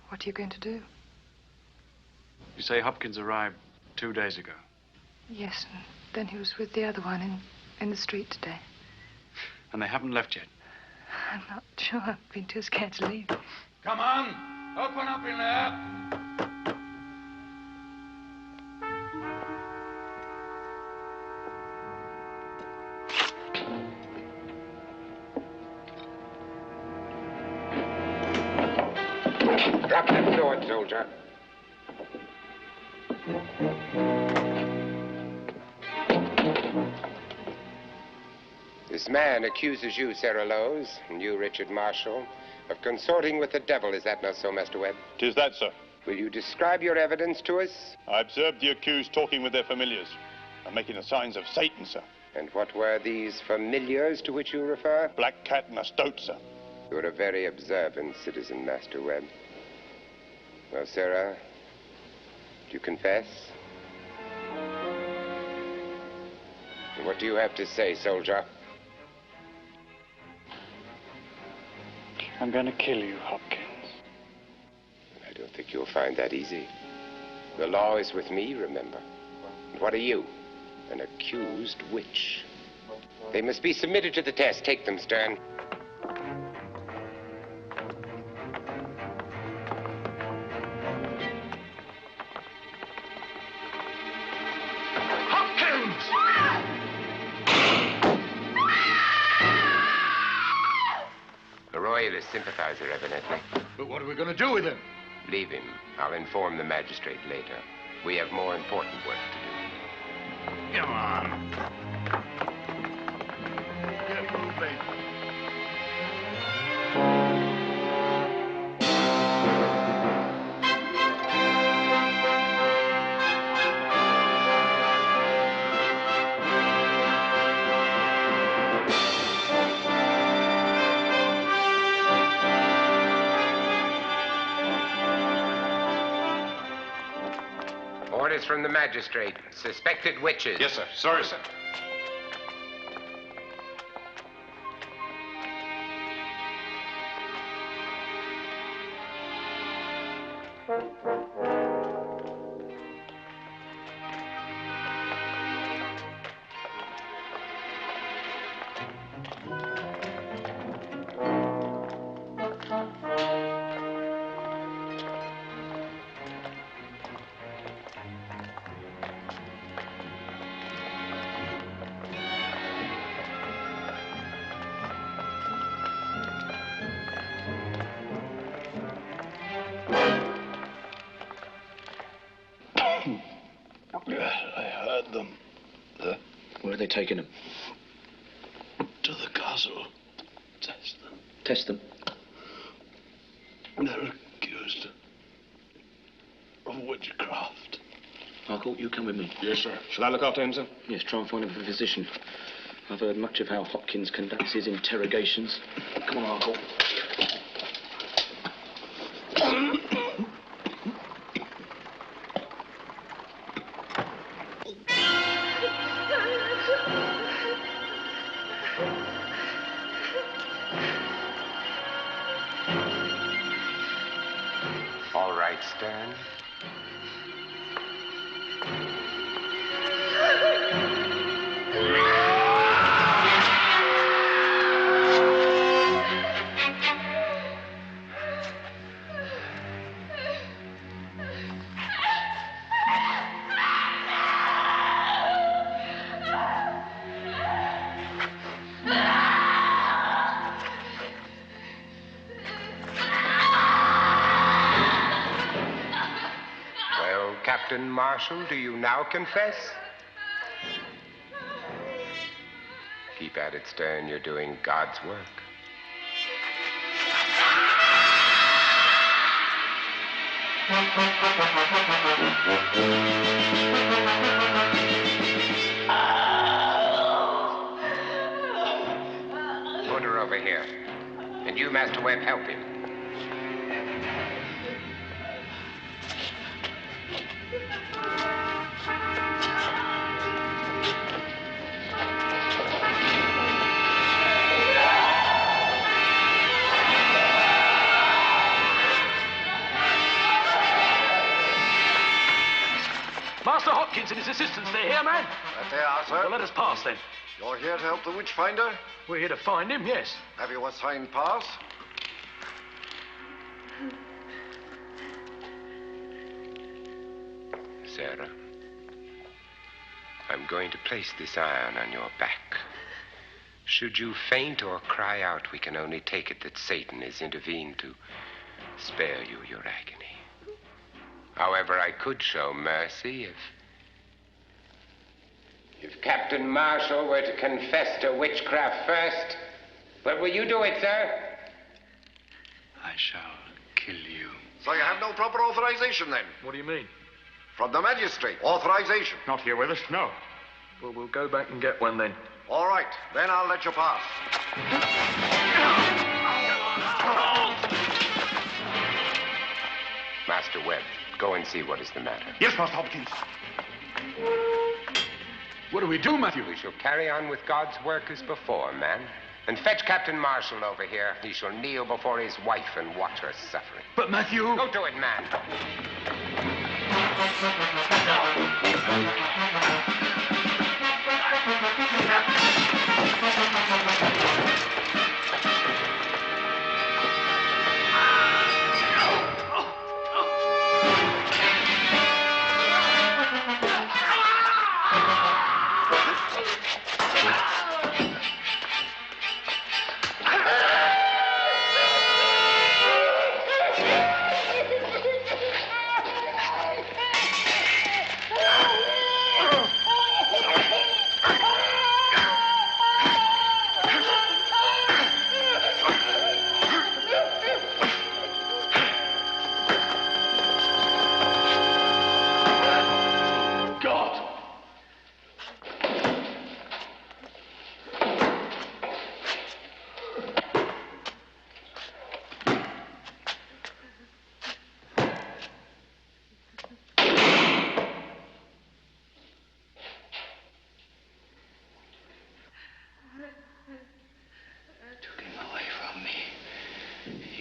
What are you going to do? You say Hopkins arrived 2 days ago? Yes, and then he was with the other one in the street today. And they haven't left yet? I'm not sure. I've been too scared to leave. Come on! Open up in there! Drop that sword, soldier. This man accuses you, Sarah Lowes, and you, Richard Marshall, of consorting with the devil. Is that not so, Master Webb? 'Tis that, sir. Will you describe your evidence to us? I observed the accused talking with their familiars and making the signs of Satan, sir. And what were these familiars to which you refer? Black cat and a stoat, sir. You're a very observant citizen, Master Webb. Well, Sarah, do you confess? And what do you have to say, soldier? I'm going to kill you, Hopkins. I don't think you'll find that easy. The law is with me, remember. And what are you? An accused witch. They must be submitted to the test. Take them, Stearne. A royalist sympathizer, evidently. But what are we going to do with him? Leave him. I'll inform the magistrate later. We have more important work to do. Come on. Get moving. Orders from the magistrate. Suspected witches. Yes, sir. Sorry, sir. they taken them? To the castle. Test them. Test them. They're accused of witchcraft. Michael, you come with me. Yes, sir. Shall I look after him, sir? Yes, try and find him a physician. I've heard much of how Hopkins conducts his interrogations. Come on, Uncle. All right, Stearne. Captain Marshal, do you now confess? Keep at it, Stearne. You're doing God's work. Put her over here. And you, Master Webb, help him. Master Hopkins and his assistants, they're here, man? That they are, sir. Well, let us pass, then. You're here to help the Witchfinder? We're here to find him, yes. Have you a signed pass? Sarah, I'm going to place this iron on your back. Should you faint or cry out, we can only take it that Satan has intervened to spare you your agony. However, I could show mercy if Captain Marshal were to confess to witchcraft first. But will you do it, sir? I shall kill you. So you have no proper authorization, then? What do you mean? From the magistrate. Authorization. Not here with us, no. Well, we'll go back and get one, then. All right. Then I'll let you pass. Master Webb, go and see what is the matter. Yes, Master Hopkins. What do we do, Matthew? We shall carry on with God's work as before, man. And fetch Captain Marshal over here. He shall kneel before his wife and watch her suffering. But, Matthew... Go do it, man.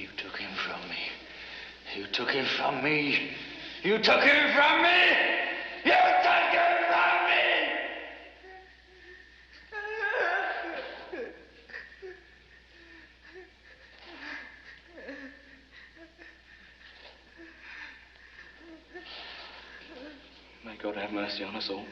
You took him from me. You took him from me. You took him from me. May God have mercy on us all.